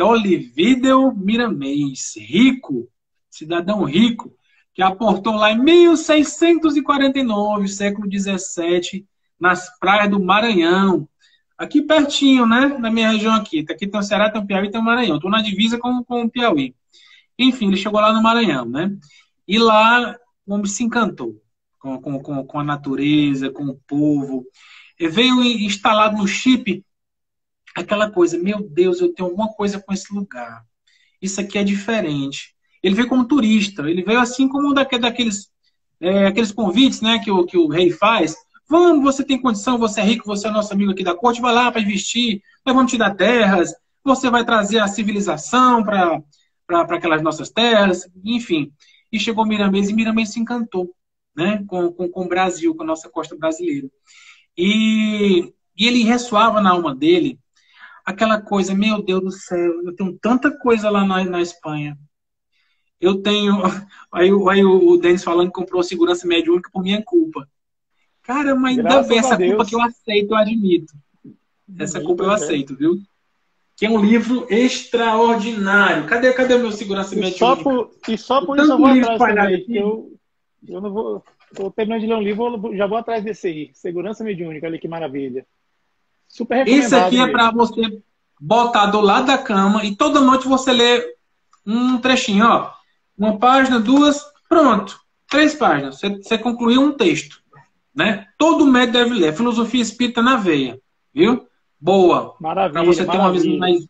Olivídeo Miramês, rico, cidadão rico, que aportou lá em 1649, século XVII, nas praias do Maranhão. Aqui pertinho, né? Na minha região aqui. Aqui tem o Ceará, tem o Piauí, tem o Maranhão. Estou na divisa com o Piauí. Enfim, ele chegou lá no Maranhão, né? E lá o homem se encantou com a natureza, com o povo. Ele veio instalado no chip aquela coisa, meu Deus, eu tenho alguma coisa com esse lugar. Isso aqui é diferente. Ele veio como turista, ele veio assim como aqueles convites, né, que o rei faz. Vamos, você tem condição, você é rico, você é nosso amigo aqui da corte, vai lá para investir, nós vamos te dar terras, você vai trazer a civilização para aquelas nossas terras, enfim. E chegou Miramês e Miramês se encantou, né, com o Brasil, com a nossa costa brasileira. E ele ressoava na alma dele aquela coisa, meu Deus do céu, eu tenho tanta coisa lá na Espanha. Eu tenho. Aí o Denis falando que comprou segurança mediúnica por minha culpa. Cara, mas ainda bem, Graças a essa culpa que Deus. eu aceito, eu admito. Essa culpa eu Pois é. aceito, viu? Que é um livro extraordinário. Cadê o meu segurança mediúnica? E só por isso eu Tanto vou livro atrás espalhado também. aqui. Eu não vou. Estou terminando de ler um livro, eu já vou atrás desse aí. Segurança mediúnica, olha que maravilha. Super Esse recomendado aqui é para mesmo. você botar do lado da cama e toda noite você lê um trechinho, ó. Uma página, duas, pronto. 3 páginas. Você concluiu um texto, né? Todo médico deve ler. Filosofia espírita na veia, viu? Boa. Para Maravilha, você ter uma visão maravilha. mais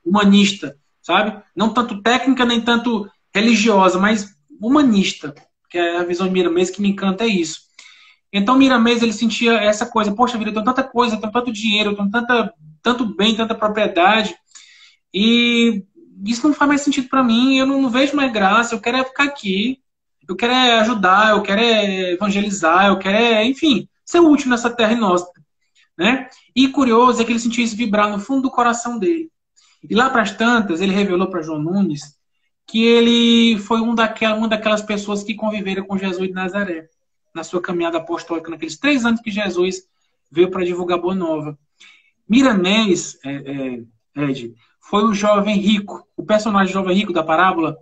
humanista, sabe? Não tanto técnica, nem tanto religiosa, mas humanista. Que é a visão de Miramês que me encanta, é isso. Então, Miramês, ele sentia essa coisa. Poxa vida, eu tenho tanta coisa, eu tenho tanto dinheiro, eu tenho tanto bem, tanta propriedade. E isso não faz mais sentido para mim, eu não vejo mais graça, eu quero é ficar aqui. Eu quero é ajudar, eu quero é evangelizar, eu quero é, enfim, ser útil nessa terra inóspita, né? E curioso é que ele sentiu isso vibrar no fundo do coração dele. E lá para as tantas, ele revelou para João Nunes que ele foi uma daquelas pessoas que conviveram com Jesus de Nazaré, na sua caminhada apostólica, naqueles 3 anos que Jesus veio para divulgar a Boa Nova. Miramês, Ed, foi o jovem rico, o personagem jovem rico da parábola,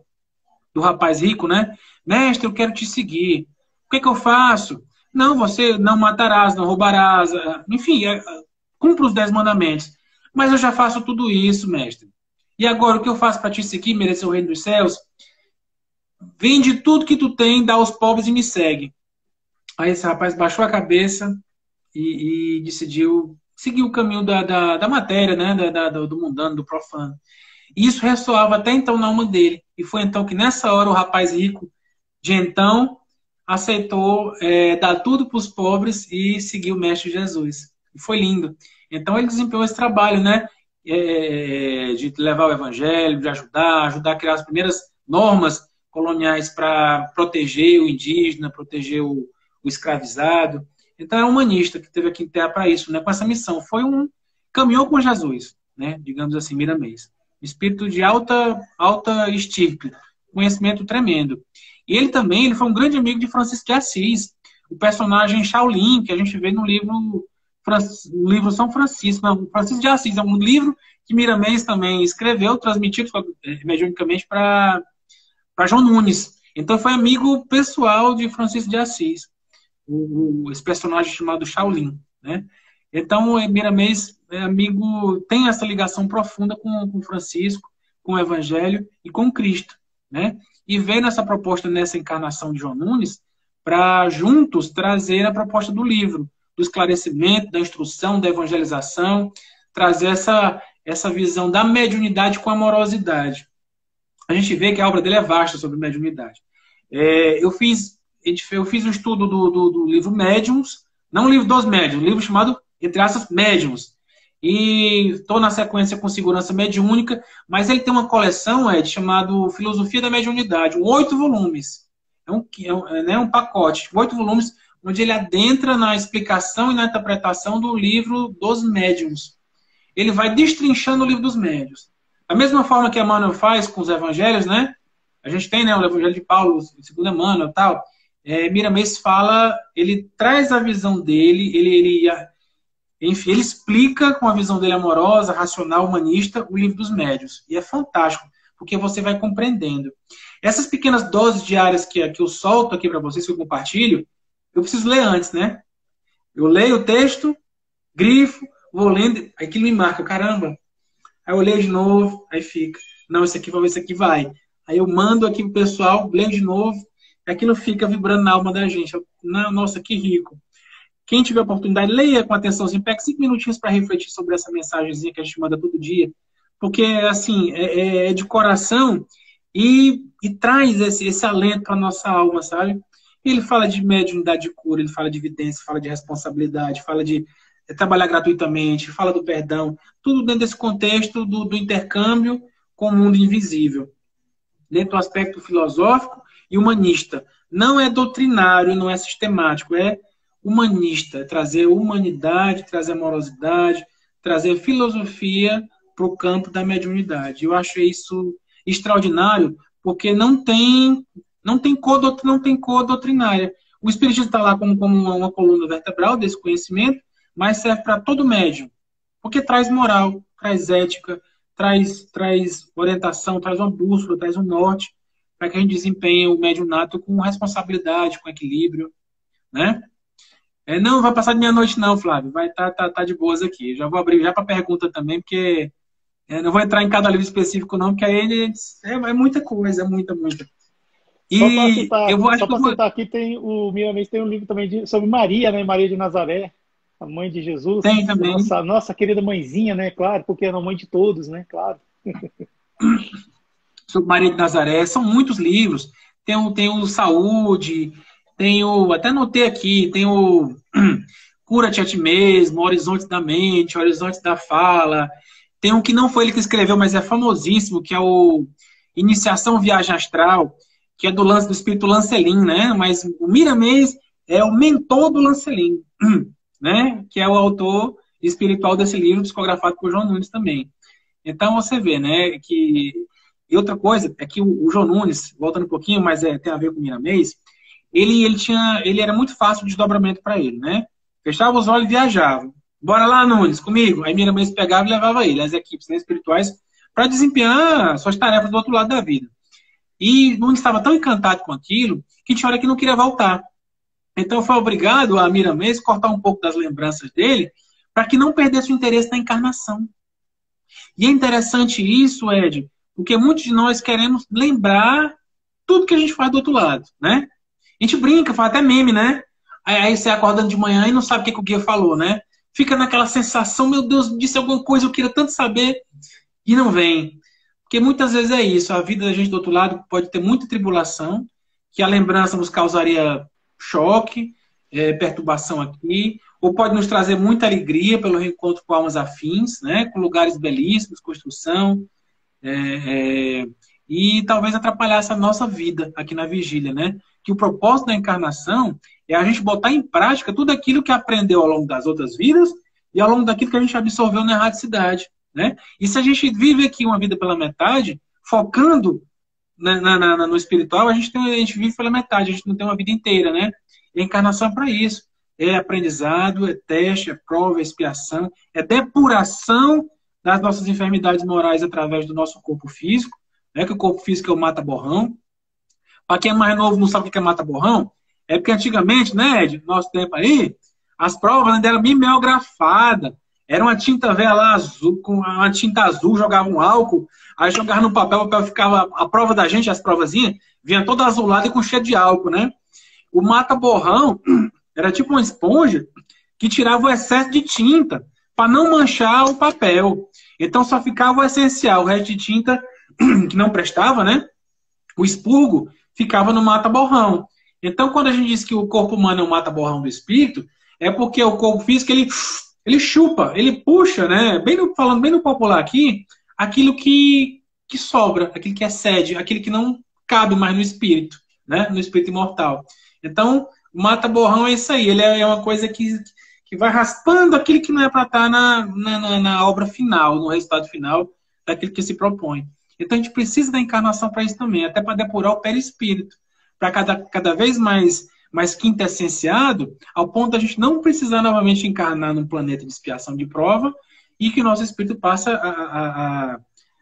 do rapaz rico, né? Mestre, eu quero te seguir. O que eu faço? Não, você não matarás, não roubarás, enfim, cumpra os 10 mandamentos. Mas eu já faço tudo isso, mestre. E agora, o que eu faço para te seguir, merecer o reino dos céus? Vende tudo que tu tem, dá aos pobres e me segue. Aí esse rapaz baixou a cabeça e decidiu seguir o caminho da matéria, né? Do mundano, do profano. E isso ressoava até então na alma dele. E foi então que nessa hora o rapaz rico de então aceitou dar tudo para os pobres e seguir o Mestre Jesus. E foi lindo. Então ele desempenhou esse trabalho, né? De levar o evangelho, de ajudar a criar as primeiras normas coloniais para proteger o indígena, proteger o escravizado. Então é um humanista que teve aqui em terra para isso, né? Com essa missão. Caminhou com Jesus, né? Digamos assim, Miramês. Espírito de alta estirpe, conhecimento tremendo. E ele foi um grande amigo de Francisco de Assis, o personagem Shaolin, que a gente vê no livro São Francisco, não, Francisco de Assis, é um livro que Miramês também escreveu, transmitido mediunicamente para João Nunes. Então foi amigo pessoal de Francisco de Assis, esse personagem chamado Shaolin, né? Então Miramês tem essa ligação profunda com Francisco, com o Evangelho e com Cristo, né? E veio nessa proposta, nessa encarnação de João Nunes, para juntos trazer a proposta do livro, do esclarecimento, da instrução, da evangelização, trazer essa visão da mediunidade com amorosidade. A gente vê que a obra dele é vasta sobre mediunidade. Eu fiz um estudo do livro Médiuns, não o livro dos médiuns, um livro chamado, entre aspas, Médiuns. E estou na sequência com Segurança Mediúnica, mas ele tem uma coleção, chamada Filosofia da Mediunidade, 8 volumes. É um pacote, 8 volumes, onde ele adentra na explicação e na interpretação do livro dos médiuns. Ele vai destrinchando o livro dos médiuns. Da mesma forma que Emmanuel faz com os evangelhos, né? A gente tem, né, o Evangelho de Paulo, segundo Emmanuel e tal. Miramês fala, ele traz a visão dele, enfim, ele explica com a visão dele amorosa, racional, humanista, o livro dos médiuns. E é fantástico, porque você vai compreendendo. Essas pequenas doses diárias que eu solto aqui para vocês, que eu compartilho, eu preciso ler antes, né? Eu leio o texto, grifo, vou lendo, aquilo me marca, caramba. Aí eu leio de novo, aí fica. Não, esse aqui vai. Aí eu mando aqui pro pessoal, leio de novo, aquilo fica vibrando na alma da gente. Nossa, que rico. Quem tiver oportunidade, leia com atençãozinho, pega 5 minutinhos para refletir sobre essa mensagenzinha que a gente manda todo dia. Porque, assim, é de coração e traz esse alento para nossa alma, sabe? Ele fala de mediunidade de cura, ele fala de evidência, fala de responsabilidade, fala de trabalhar gratuitamente, fala do perdão, tudo dentro desse contexto do intercâmbio com o mundo invisível. Dentro do aspecto filosófico e humanista. Não é doutrinário, não é sistemático, é humanista, trazer humanidade, trazer amorosidade, trazer filosofia para o campo da mediunidade. Eu acho isso extraordinário, porque não tem cor doutrinária. O Espiritismo está lá como uma coluna vertebral desse conhecimento, mas serve para todo médium, porque traz moral, traz ética, traz orientação, traz uma bússola, traz um norte, para que a gente desempenhe o mediunato com responsabilidade, com equilíbrio, né? Não vai passar de meia-noite não, Flávio, vai tá de boas aqui. Já vou abrir já para pergunta também, porque não vou entrar em cada livro específico não, porque aí é muita coisa, muita. E só para citar aqui, o Miramês tem um livro também sobre Maria, né? Maria de Nazaré, a mãe de Jesus. Tem também. Nossa querida mãezinha, né? Claro, porque é a mãe de todos, né? Claro. Sobre Maria de Nazaré, são muitos livros. Tem o Saúde, até anotei aqui, tem o Cura-te a ti mesmo, Horizontes da Mente, Horizontes da Fala. Tem um que não foi ele que escreveu, mas é famosíssimo, que é o Iniciação Viagem Astral, que é do espírito Lancelin, né? Mas o Miramês é o mentor do Lancelin, né? Que é o autor espiritual desse livro, psicografado por João Nunes também. Então você vê, né, que... E outra coisa é que o João Nunes, voltando um pouquinho, mas tem a ver com o Miramês, ele era muito fácil de desdobramento para ele, né? Fechava os olhos e viajava. Bora lá, Nunes, comigo. Aí Miramês pegava e levava ele, as equipes, né, espirituais, para desempenhar suas tarefas do outro lado da vida. E Nunes estava tão encantado com aquilo que tinha hora que não queria voltar. Então foi obrigado a Miramês cortar um pouco das lembranças dele para que não perdesse o interesse na encarnação. E é interessante isso, Ed, porque muitos de nós queremos lembrar tudo que a gente faz do outro lado, né? A gente brinca, faz até meme, né? Aí você acordando de manhã e não sabe o que o guia falou, né? Fica naquela sensação, meu Deus, disse alguma coisa, eu queria tanto saber, e não vem. Porque muitas vezes é isso, a vida da gente do outro lado pode ter muita tribulação, que a lembrança nos causaria choque, perturbação aqui, ou pode nos trazer muita alegria pelo reencontro com almas afins, né? Com lugares belíssimos, construção, e talvez atrapalhar essa nossa vida aqui na vigília, né? Que o propósito da encarnação é a gente botar em prática tudo aquilo que aprendeu ao longo das outras vidas e ao longo daquilo que a gente absorveu na erradicidade, né? E se a gente vive aqui uma vida pela metade, focando no espiritual, a gente vive pela metade, a gente não tem uma vida inteira, né? E a encarnação é para isso. É aprendizado, é teste, é prova, é expiação, é depuração das nossas enfermidades morais através do nosso corpo físico, né? Que o corpo físico é o mata-borrão. Para quem é mais novo não sabe o que é mata-borrão, é porque antigamente, né, Ed, no nosso tempo aí, as provas ainda eram mimeografadas. Era uma tinta velha lá azul, com uma tinta azul, jogava um álcool, aí jogava no papel, o papel ficava, a prova da gente, as provazinhas, vinha toda azulada e com cheiro de álcool, né? O mata-borrão era tipo uma esponja que tirava o excesso de tinta para não manchar o papel. Então só ficava o essencial, o resto de tinta que não prestava, né? O expurgo ficava no mata-borrão. Então quando a gente diz que o corpo humano é um mata-borrão do espírito, é porque o corpo físico ele chupa, ele puxa, né? Falando bem no popular aqui, aquilo que sobra, aquilo que excede, aquilo que não cabe mais no espírito, né? No espírito imortal. Então, o mata-borrão é isso aí, ele é uma coisa que vai raspando aquilo que não é para estar na obra final, no resultado final daquilo que se propõe. Então, a gente precisa da encarnação para isso também, até para depurar o perispírito, para cada vez mais quintessenciado, ao ponto da gente não precisar novamente encarnar num planeta de expiação de prova e que o nosso espírito passa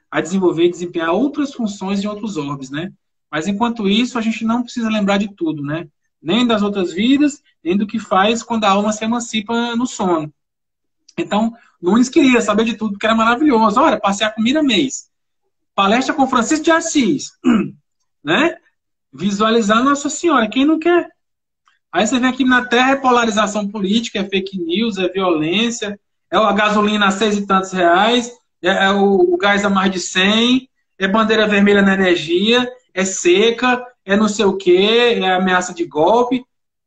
a desenvolver e desempenhar outras funções em outros orbes, né? Mas enquanto isso, a gente não precisa lembrar de tudo, né? Nem das outras vidas, nem do que faz quando a alma se emancipa no sono. Então, Nunes queria saber de tudo, porque era maravilhoso. Olha, passear com Miramês, palestra com Francisco de Assis, né? Visualizar Nossa Senhora, quem não quer? Aí você vem aqui na Terra, é polarização política, é fake news, é violência, é a gasolina a 6 e tantos reais, é o gás a mais de 100, é bandeira vermelha na energia, é seca, é não sei o quê, é ameaça de golpe.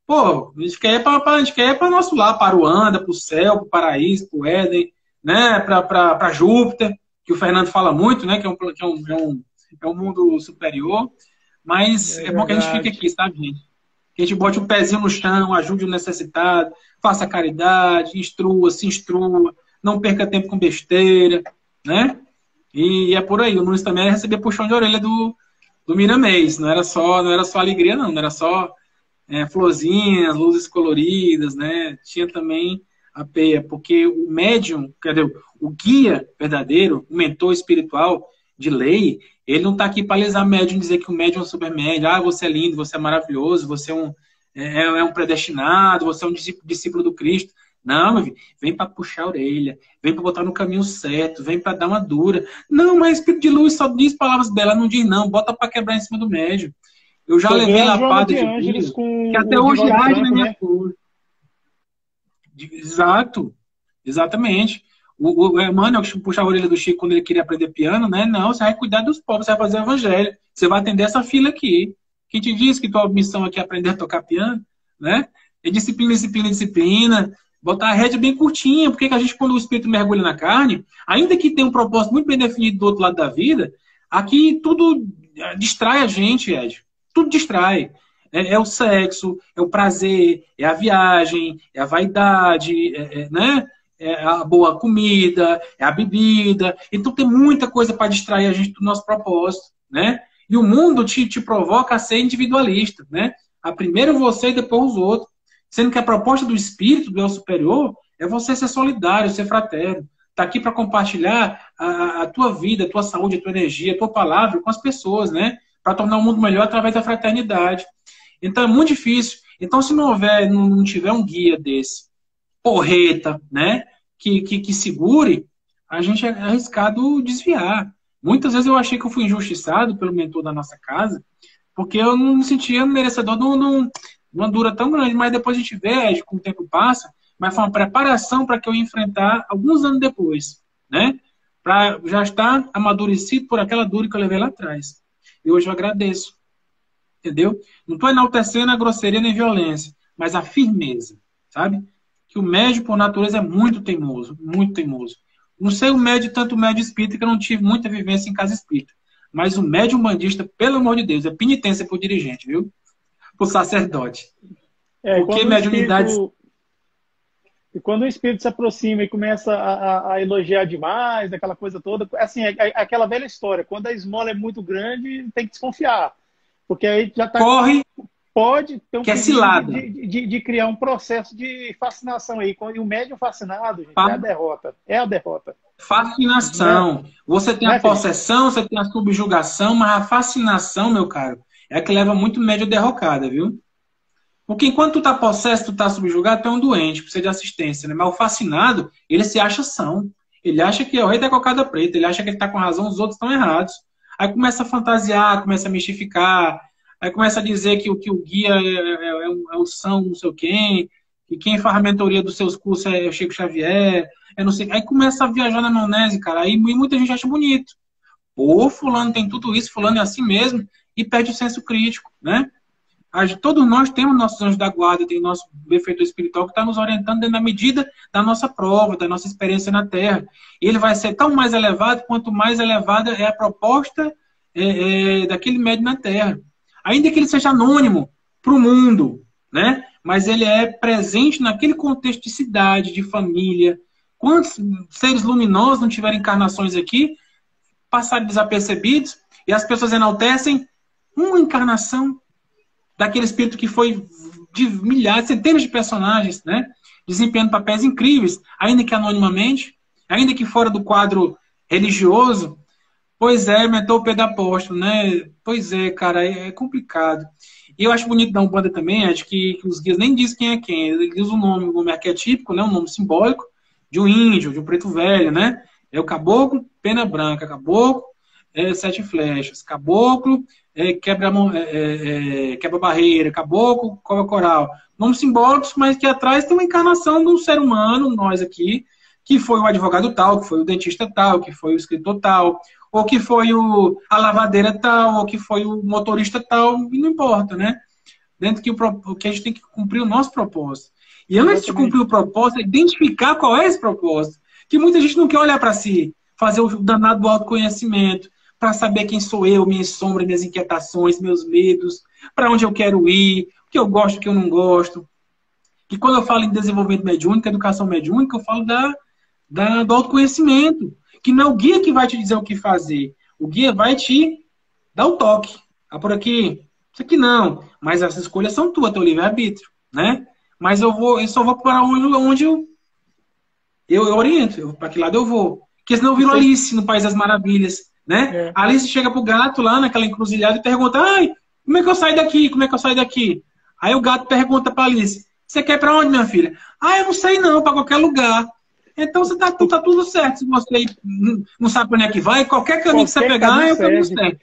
Pô, a gente quer ir para o nosso lar, para Aruanda, para o céu, para o paraíso, para o Éden, né? Para Júpiter, que o Fernando fala muito, né? Que é um mundo superior. Mas é bom que a gente fique aqui, sabe, gente? Que a gente bote o pezinho no chão, ajude o necessitado, faça caridade, instrua, se instrua, não perca tempo com besteira, né? E é por aí. O Nunes também receber puxão de orelha do Miramês. Não era só alegria, não era só florzinhas, luzes coloridas, né? Tinha também a peia, porque o médium, o guia verdadeiro, o mentor espiritual de lei, ele não está aqui para alisar médium e dizer que o médium é um super médium, você é lindo, você é maravilhoso, você é um predestinado, você é um discípulo do Cristo. Não, meu filho, vem para puxar a orelha, vem para botar no caminho certo, vem para dar uma dura. Não, mas Espírito de Luz só diz palavras belas, não diz não, bota para quebrar em cima do médium. Eu já levei lapada de Ângeles que até hoje age na minha cor. Exato, exatamente. O Emmanuel que puxa a orelha do Chico quando ele queria aprender piano, né? Não, você vai cuidar dos pobres, você vai fazer o evangelho, você vai atender essa fila aqui. Quem te disse que tua missão aqui é aprender a tocar piano, né? É disciplina, disciplina, disciplina. Botar a rédea bem curtinha, porque a gente, quando o espírito mergulha na carne, ainda que tenha um propósito muito bem definido do outro lado da vida, aqui tudo distrai a gente, Ed. tudo distrai. É o sexo, é o prazer, é a viagem, é a vaidade, né? É a boa comida, é a bebida. Então tem muita coisa para distrair a gente do nosso propósito, né? E o mundo te provoca a ser individualista, né? A primeiro você e depois os outros. Sendo que a proposta do espírito, do eu superior, é você ser solidário, ser fraterno. Tá aqui para compartilhar a tua vida, a tua saúde, a tua energia, a tua palavra com as pessoas, né? Para tornar o mundo melhor através da fraternidade. Então é muito difícil. Então se não tiver um guia desse, porreta, né? Que segure, a gente é arriscado desviar. Muitas vezes eu achei que eu fui injustiçado pelo mentor da nossa casa, porque eu não me sentia merecedor de uma dura tão grande, mas depois a gente vê, com o tempo passa, mas foi uma preparação para que eu ia enfrentar alguns anos depois, né? Para já estar amadurecido por aquela dura que eu levei lá atrás. E hoje eu agradeço, entendeu? Não estou enaltecendo a grosseria nem violência, mas a firmeza, sabe? Que o médio, por natureza, é muito teimoso, muito teimoso. Não sei o médio, tanto o médio espírita, que eu não tive muita vivência em casa espírita. Mas o médio umbandista, pelo amor de Deus, é penitência pro dirigente, viu? Pro sacerdote. Porque mediunidade... E quando o espírito se aproxima e começa a elogiar demais, aquela coisa toda, assim, aquela velha história, quando a esmola é muito grande, tem que desconfiar. Porque aí já tá... Corre, pode ter um que é cilada. De criar um processo de fascinação aí. E o médium fascinado, gente, é a derrota. É a derrota. Fascinação. Você tem a possessão, você tem a subjugação, mas a fascinação, meu caro, é a que leva muito médio à derrocada, viu? Porque enquanto tu tá possesso, tu tá subjugado, tu é um doente, precisa de assistência, né? Mas o fascinado, ele se acha são. Ele acha que é o rei da cocada preta, ele acha que ele tá com razão, os outros estão errados. Aí começa a fantasiar, começa a mistificar, aí começa a dizer que o guia é o São não sei quem, que quem faz a mentoria dos seus cursos é o Chico Xavier, não sei. Aí começa a viajar na maionese, cara, aí muita gente acha bonito. Pô, fulano tem tudo isso, fulano é assim mesmo, e perde o senso crítico, né? Todos nós temos nossos anjos da guarda, tem nosso benfeitor espiritual que está nos orientando dentro da medida da nossa prova, da nossa experiência na Terra. E ele vai ser tão mais elevado quanto mais elevada é a proposta daquele médium na Terra. Ainda que ele seja anônimo para o mundo, né? Mas ele é presente naquele contexto de cidade, de família. Quantos seres luminosos não tiveram encarnações aqui, passaram desapercebidos, e as pessoas enaltecem uma encarnação daquele espírito que foi de milhares, centenas de personagens, né? Desempenhando papéis incríveis, ainda que anonimamente, ainda que fora do quadro religioso. Pois é, mentor Pedro Apóstolo, né? Pois é, cara, é complicado. E eu acho bonito da Umbanda também, acho que os guias nem dizem quem é quem, eles dizem o nome arquetípico, né? Um nome simbólico de um índio, de um preto velho, né? É o caboclo, pena branca, caboclo, sete flechas, caboclo, quebra barreira, caboclo, cobra coral. Nomes simbólicos, mas que atrás tem uma encarnação de um ser humano, nós aqui, que foi o advogado tal, que foi o dentista tal, que foi o escritor tal, ou que foi a lavadeira tal, ou que foi o motorista tal, e não importa, né? Dentro que a gente tem que cumprir o nosso propósito. E antes de cumprir o propósito, identificar qual é esse propósito. Que muita gente não quer olhar para si, fazer o danado do autoconhecimento, para saber quem sou eu, minhas sombras, minhas inquietações, meus medos, para onde eu quero ir, o que eu gosto, o que eu não gosto. E quando eu falo em desenvolvimento mediúnico, educação mediúnica, eu falo do autoconhecimento, que não é o guia que vai te dizer o que fazer. O guia vai te dar o toque. Ah, por aqui, isso aqui não. Mas as escolhas são tuas, teu livre-arbítrio, né? Mas eu só vou para onde eu oriento, para que lado eu vou. Porque senão eu viro Alice no País das Maravilhas, né? A Alice chega pro gato lá naquela encruzilhada e pergunta: ai, como é que eu saio daqui? Como é que eu saio daqui? Aí o gato pergunta pra Alice: você quer pra onde, minha filha? Ah, eu não sei não, pra qualquer lugar. Então você tá tudo certo. Se você não sabe pra onde é que vai, qualquer caminho que você pegar é o caminho certo.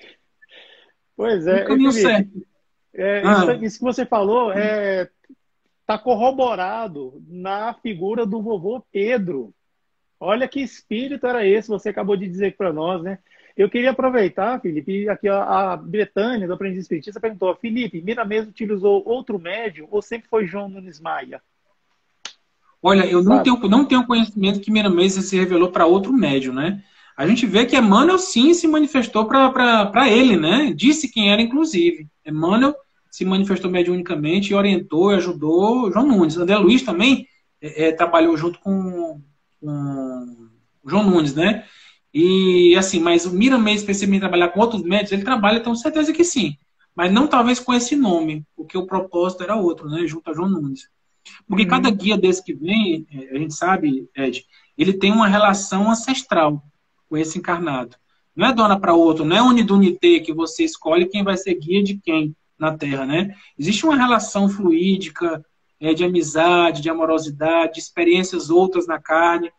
Pois é. O caminho certo. Isso que você falou tá corroborado na figura do vovô Pedro. Olha que espírito era esse, você acabou de dizer para nós, né? Eu queria aproveitar, Felipe, aqui a Betânia, do Aprendiz Espiritista, perguntou: Felipe, Miramês utilizou outro médium ou sempre foi João Nunes Maia? Olha, eu não tenho conhecimento que Miramês se revelou para outro médium, né? A gente vê que Emmanuel sim se manifestou para ele, né? Disse quem era, inclusive. Emmanuel se manifestou mediunicamente e orientou e ajudou João Nunes. André Luiz também trabalhou junto com João Nunes, né? E assim, mas o Miramês, especificamente trabalhar com outros médios, ele trabalha, tenho certeza que sim. Mas não talvez com esse nome, porque o propósito era outro, né? Junto a João Nunes. Porque cada guia desse que vem, a gente sabe, Ed, ele tem uma relação ancestral com esse encarnado. Não é dona para outro, não é unidunité que você escolhe quem vai ser guia de quem na Terra, né? Existe uma relação fluídica, de amizade, de amorosidade, de experiências outras na carne,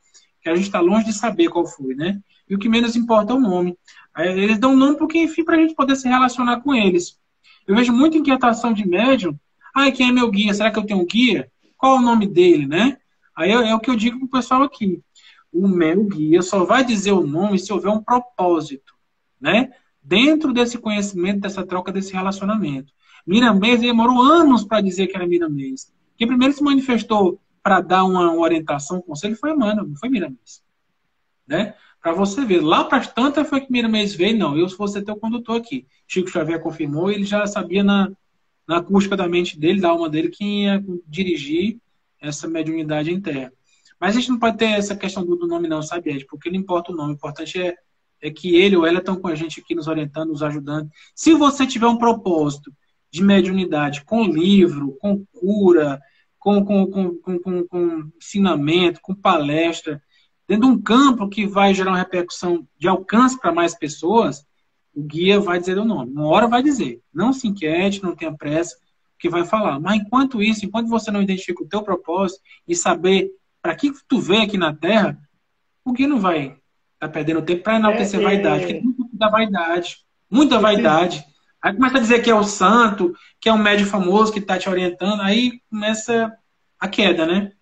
que a gente está longe de saber qual foi, né? E o que menos importa é o nome. Eles dão nome porque, enfim, para a gente poder se relacionar com eles. Eu vejo muita inquietação de médium. Quem é meu guia? Será que eu tenho um guia? Qual é o nome dele, né? Aí é o que eu digo para o pessoal aqui. O meu guia só vai dizer o nome se houver um propósito, né? Dentro desse conhecimento, dessa troca, desse relacionamento. Miramês demorou anos para dizer que era Miramês. Quem primeiro se manifestou para dar uma orientação, um conselho, foi Emmanuel, não foi Miramês. Né? Para você ver, lá para as tantas foi que Miramês veio, não, eu vou ser teu condutor aqui. Chico Xavier confirmou, ele já sabia na acústica da mente dele, da alma dele, quem ia dirigir essa mediunidade em terra. Mas a gente não pode ter essa questão do nome não, sabe, Ed? Porque não importa o nome, o importante é que ele ou ela estão com a gente aqui, nos orientando, nos ajudando. Se você tiver um propósito de mediunidade com livro, com cura, com ensinamento, com palestra, dentro de um campo que vai gerar uma repercussão de alcance para mais pessoas, o guia vai dizer o nome. Uma hora vai dizer. Não se inquiete, não tenha pressa, que vai falar. Mas enquanto isso, enquanto você não identifica o teu propósito e saber para que tu vem aqui na Terra, o guia não vai estar perdendo tempo para enaltecer vaidade. Porque tem muita vaidade. Muita vaidade. Aí começa a dizer que é o santo, que é um médium famoso que está te orientando, aí começa a queda, né?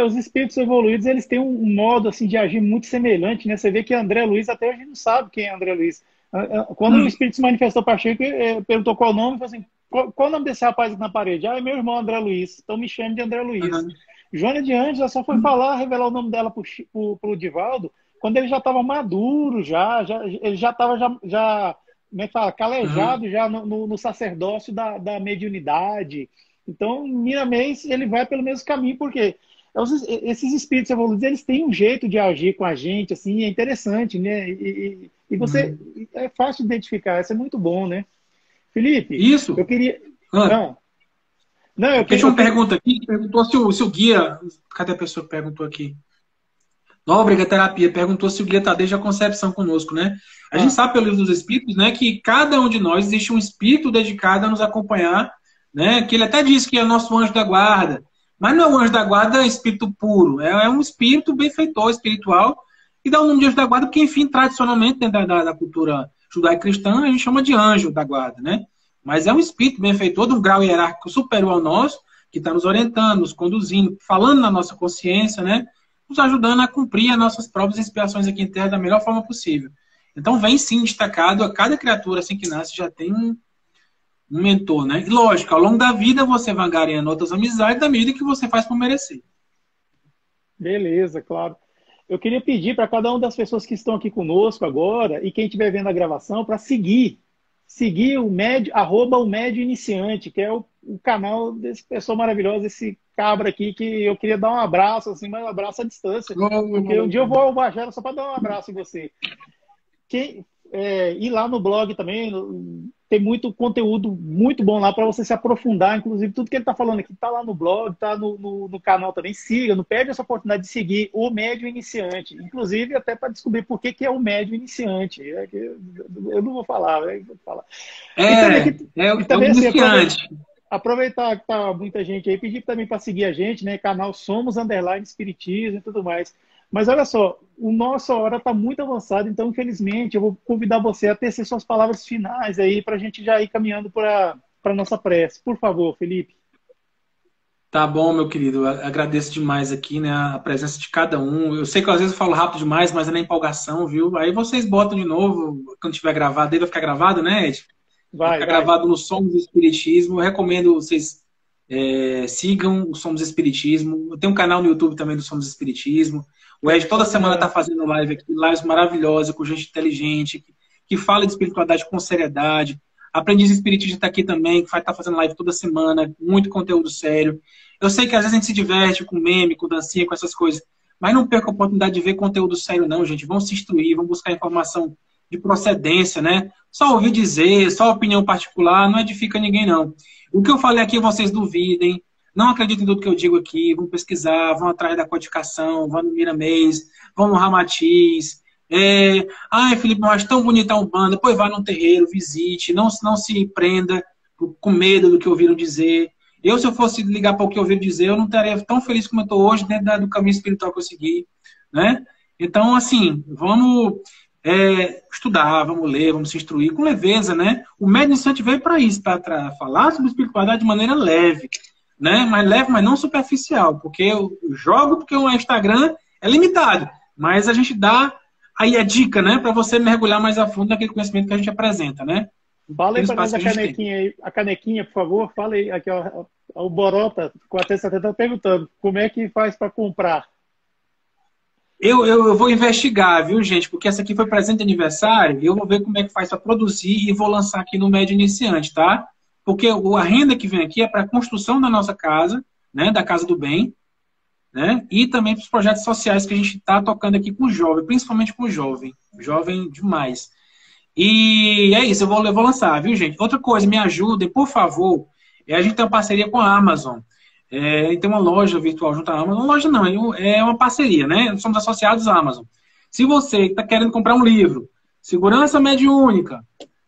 Os espíritos evoluídos, eles têm um modo assim, de agir muito semelhante, né? Você vê que André Luiz, até hoje não sabe quem é André Luiz. Quando o espírito se manifestou para Chico, perguntou qual o nome, falou assim, qual o nome desse rapaz aqui na parede? É meu irmão André Luiz, então me chame de André Luiz. Joana de Ângeles só foi falar, revelar o nome dela pro Divaldo, quando ele já estava maduro, ele já estava como é que fala? Calejado já no sacerdócio da mediunidade. Então, Miramês, ele vai pelo mesmo caminho, porque esses espíritos evoluídos, eles têm um jeito de agir com a gente, assim, é interessante, né? E você, é fácil de identificar, isso é muito bom, né? Felipe, isso. Eu queria... Não, eu queria... uma pergunta aqui, perguntou se o guia... Cadê a pessoa que perguntou aqui? Nóbrega Terapia perguntou se o guia está desde a concepção conosco, né? A gente sabe pelo livro dos Espíritos, né, que cada um de nós existe um espírito dedicado a nos acompanhar, né? Que ele até disse que é nosso anjo da guarda, mas não é um anjo da guarda espírito puro, é um espírito benfeitor, espiritual, e dá o nome de anjo da guarda porque, enfim, tradicionalmente, dentro da cultura judaico-cristã, a gente chama de anjo da guarda, né? Mas é um espírito benfeitor de um grau hierárquico superior ao nosso, que está nos orientando, nos conduzindo, falando na nossa consciência, né? Nos ajudando a cumprir as nossas próprias expiações aqui em Terra da melhor forma possível. Então, vem sim destacado, a cada criatura assim que nasce já tem um mentor, né? E lógico, ao longo da vida você vai ganhando outras amizades da medida que você faz por merecer. Beleza, claro. Eu queria pedir para cada uma das pessoas que estão aqui conosco agora e quem estiver vendo a gravação para seguir o médio, @o médio iniciante, que é o canal desse pessoa maravilhosa, esse cabra aqui, que eu queria dar um abraço, assim, mas um abraço à distância. Porque um dia eu vou ao Bagelo só para dar um abraço em você. E lá no blog também tem muito conteúdo muito bom lá para você se aprofundar. Inclusive, tudo que ele está falando aqui está lá no blog, está no canal também. Siga, não perde essa oportunidade de seguir o médio iniciante. Inclusive, até para descobrir por que é o médio iniciante. Eu não vou falar, vou falar. O iniciante. Aproveitar que tá muita gente aí, pedir também para seguir a gente, né? Canal Somos _ Espiritismo e tudo mais. Mas olha só, a nossa hora está muito avançada, então, infelizmente, eu vou convidar você a tecer suas palavras finais aí para a gente já ir caminhando para a nossa prece. Por favor, Felipe. Tá bom, meu querido. Eu agradeço demais aqui, né, a presença de cada um. Eu sei que às vezes eu falo rápido demais, mas é na empolgação, viu? Aí vocês botam de novo, quando tiver gravado, aí vai ficar gravado, né, Ed? Vai ficar gravado no Somos Espiritismo. Eu recomendo vocês sigam o Somos Espiritismo. Eu tenho um canal no YouTube também do Somos Espiritismo. O Ed toda semana está fazendo lives maravilhosas, com gente inteligente, que fala de espiritualidade com seriedade. Aprendiz Espiritista está aqui também, que vai estar fazendo live toda semana, muito conteúdo sério. Eu sei que às vezes a gente se diverte com meme, com dancinha, com essas coisas, mas não perca a oportunidade de ver conteúdo sério não, gente. Vão se instruir, vão buscar informação de procedência, né? Só ouvir dizer, só opinião particular, não edifica ninguém, não. O que eu falei aqui, vocês duvidem, não acreditem em tudo que eu digo aqui, vão pesquisar, vão atrás da codificação, vão no Miramês, vão no Ramatiz. Ai, Felipe, mas tão bonita a Umbanda, pois vá num terreiro, visite, não se prenda com medo do que ouviram dizer. Eu, se eu fosse ligar para o que ouviram dizer, eu não estaria tão feliz como eu estou hoje dentro do caminho espiritual que eu segui, né? Então, assim, vamos estudar, vamos ler, vamos se instruir com leveza, né? O médium iniciante veio para isso, para falar sobre espiritualidade de maneira leve, né? Mas leve, mas não superficial, porque eu jogo porque o Instagram é limitado, mas a gente dá aí a dica, né? Para você mergulhar mais a fundo naquele conhecimento que a gente apresenta, né? Fala aí para nós a canequinha aí, a canequinha, por favor, fala aí, aqui, ó, o Borota, com a T70 perguntando, como é que faz para comprar? Eu vou investigar, viu, gente? Porque essa aqui foi presente de aniversário, e eu vou ver como é que faz para produzir e vou lançar aqui no Médio Iniciante, tá? Porque a renda que vem aqui é para a construção da nossa casa, né? Da Casa do Bem, né? E também para os projetos sociais que a gente está tocando aqui com o jovem, principalmente com o jovem. Jovem demais. E é isso, eu vou lançar, viu, gente? Outra coisa, me ajudem, por favor. A gente tem uma parceria com a Amazon. Tem uma loja virtual junto à Amazon. Uma loja não, é uma parceria, né? Somos associados à Amazon. Se você está querendo comprar um livro, Segurança Mediúnica,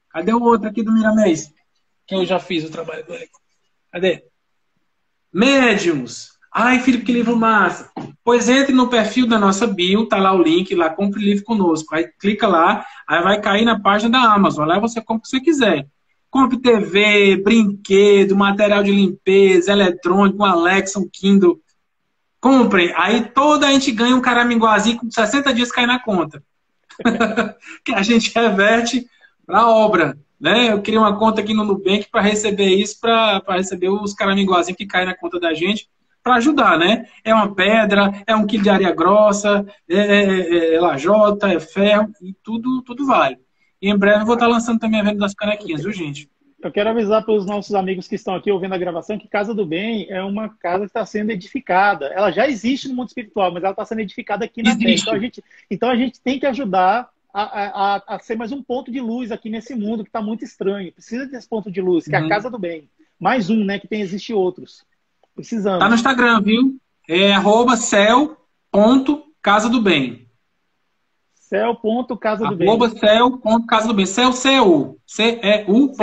cadê o outro aqui do Miramês? Que eu já fiz o trabalho dele. Cadê? Médiuns. Ai, Felipe, que livro massa. Pois entre no perfil da nossa bio, tá lá o link, lá, compre livro conosco. Aí clica lá, aí vai cair na página da Amazon. Lá você compra o que você quiser. Compre TV, brinquedo, material de limpeza, eletrônico, um Alexa, um Kindle. Comprem. Aí toda a gente ganha um caraminguazinho com 60 dias cai na conta. Que a gente reverte para a obra. Né? Eu criei uma conta aqui no Nubank para receber isso, para receber os caraminguazinhos que caem na conta da gente, para ajudar, né? É uma pedra, é um quilo de areia grossa, é lajota, é ferro, e tudo vale. E em breve eu vou estar lançando também a venda das canequinhas, viu, gente? Eu quero avisar para os nossos amigos que estão aqui ouvindo a gravação que Casa do Bem é uma casa que está sendo edificada. Ela já existe no mundo espiritual, mas ela está sendo edificada aqui na Terra. Então a gente tem que ajudar a ser mais um ponto de luz aqui nesse mundo que está muito estranho. Precisa desse ponto de luz, que é a Casa do Bem. Mais um, né? Que existe outros. Precisamos. Tá no Instagram, viu? É @cel.casadobem. Cel.casa do bem. Cel.casa do bem. Cel, C-E-U. C-E-U.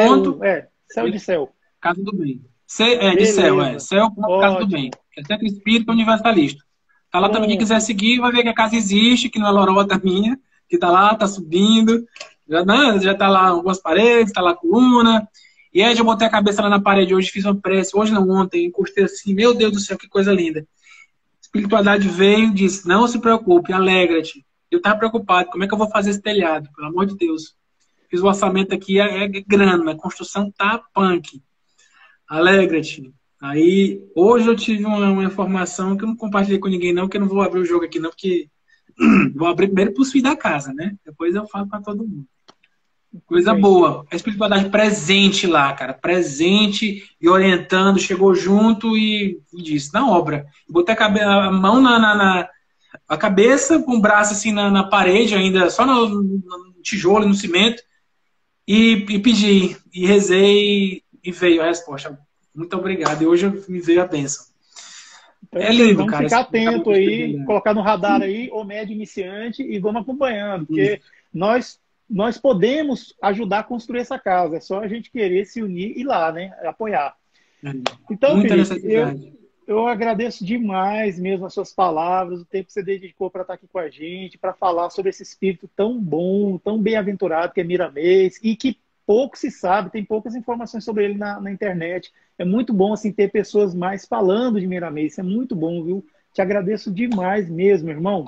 Céu de céu. Casa do bem. De céu, Cel.casa do bem. É Centro Espírita Universalista. Tá lá também, quem quiser seguir, vai ver que a casa existe, que não é lorota minha, que tá lá, tá subindo. Já tá lá algumas paredes, tá lá a coluna. E aí eu botei a cabeça lá na parede hoje, fiz uma prece. Hoje não, ontem, encostei assim, meu Deus do céu, que coisa linda. Espiritualidade veio e disse, não se preocupe, alegra-te. Eu estava preocupado, como é que eu vou fazer esse telhado? Pelo amor de Deus. Fiz o orçamento aqui, é grana, a construção tá punk. Alegra-te. Aí, hoje eu tive uma informação que eu não compartilhei com ninguém não, porque eu não vou abrir o jogo aqui não, porque vou abrir primeiro para os filhos da casa, né? Depois eu falo para todo mundo. Coisa boa. A espiritualidade presente lá, cara. Presente e orientando, chegou junto e disse, na obra. Botei a mão a cabeça, com o braço assim na parede ainda, só no tijolo e no cimento, e pedi, e rezei, e veio a resposta. Muito obrigado. E hoje me veio a bênção. Então, é lindo, vamos cara. Ficar atento aí, colocar no radar aí o médio iniciante e vamos acompanhando, porque nós podemos ajudar a construir essa casa. É só a gente querer se unir e ir lá, né? Apoiar. Então, Felipe, eu agradeço demais mesmo as suas palavras, o tempo que você dedicou para estar aqui com a gente, para falar sobre esse espírito tão bom, tão bem-aventurado que é Miramês, e que pouco se sabe, tem poucas informações sobre ele na internet. É muito bom assim ter pessoas mais falando de Miramês. Isso é muito bom, viu? Te agradeço demais mesmo, irmão.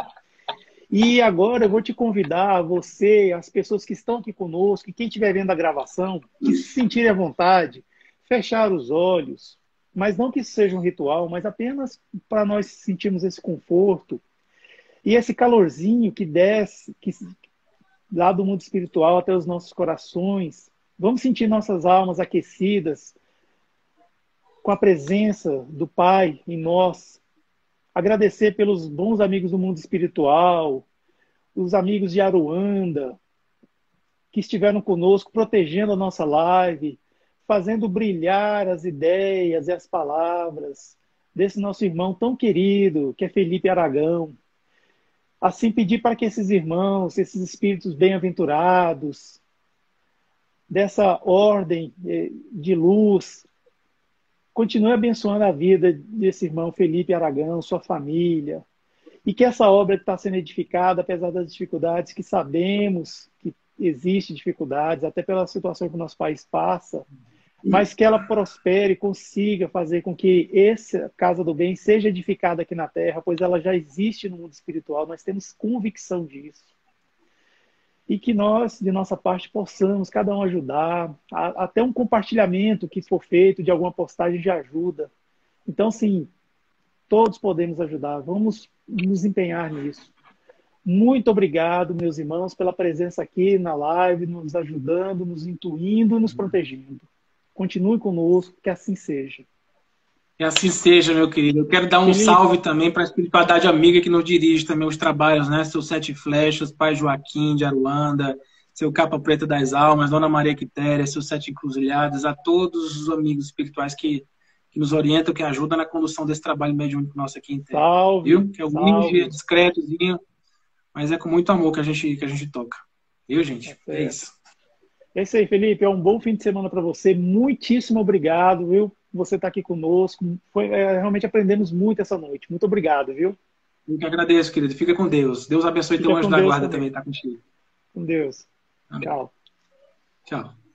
E agora eu vou te convidar, você, as pessoas que estão aqui conosco, e quem estiver vendo a gravação, que se sentirem à vontade, fechar os olhos, mas não que isso seja um ritual, mas apenas para nós sentirmos esse conforto e esse calorzinho que desce lá do mundo espiritual até os nossos corações, Vamos sentir nossas almas aquecidas com a presença do Pai em nós. Agradecer pelos bons amigos do mundo espiritual, os amigos de Aruanda, que estiveram conosco, protegendo a nossa live, fazendo brilhar as ideias e as palavras desse nosso irmão tão querido, que é Felipe Aragão. Assim, pedir para que esses irmãos, esses espíritos bem-aventurados, dessa ordem de luz, continue abençoando a vida desse irmão Felipe Aragão, sua família, e que essa obra que está sendo edificada, apesar das dificuldades, que sabemos que existem dificuldades, até pela situação que o nosso país passa, mas que ela prospere, consiga fazer com que essa Casa do Bem seja edificada aqui na Terra, pois ela já existe no mundo espiritual, nós temos convicção disso. E que nós, de nossa parte, possamos cada um ajudar, até um compartilhamento que for feito de alguma postagem de ajuda. Então, sim, todos podemos ajudar, vamos nos empenhar nisso. Muito obrigado, meus irmãos, pela presença aqui na live, nos ajudando, nos intuindo, nos protegendo. Continue conosco, que assim seja. Que assim seja, meu querido. Eu quero dar um salve também para a espiritualidade amiga que nos dirige também os trabalhos, né? Seu Sete Flechas, Pai Joaquim de Aruanda, seu Capa Preta das Almas, Dona Maria Quitéria, seus Sete Encruzilhadas, a todos os amigos espirituais que nos orientam, que ajudam na condução desse trabalho mediúnico nosso aqui em Terra. Salve! Viu? Que é humilde, discretozinho, mas é com muito amor que a gente toca. Viu, gente? É isso. É isso aí, Felipe. É um bom fim de semana para você. Muitíssimo obrigado, viu? Você está aqui conosco. Realmente aprendemos muito essa noite. Muito obrigado, viu? Eu que agradeço, querido. Fica com Deus. Deus abençoe teu anjo da guarda também, tá contigo. Com Deus. Amém. Tchau. Tchau.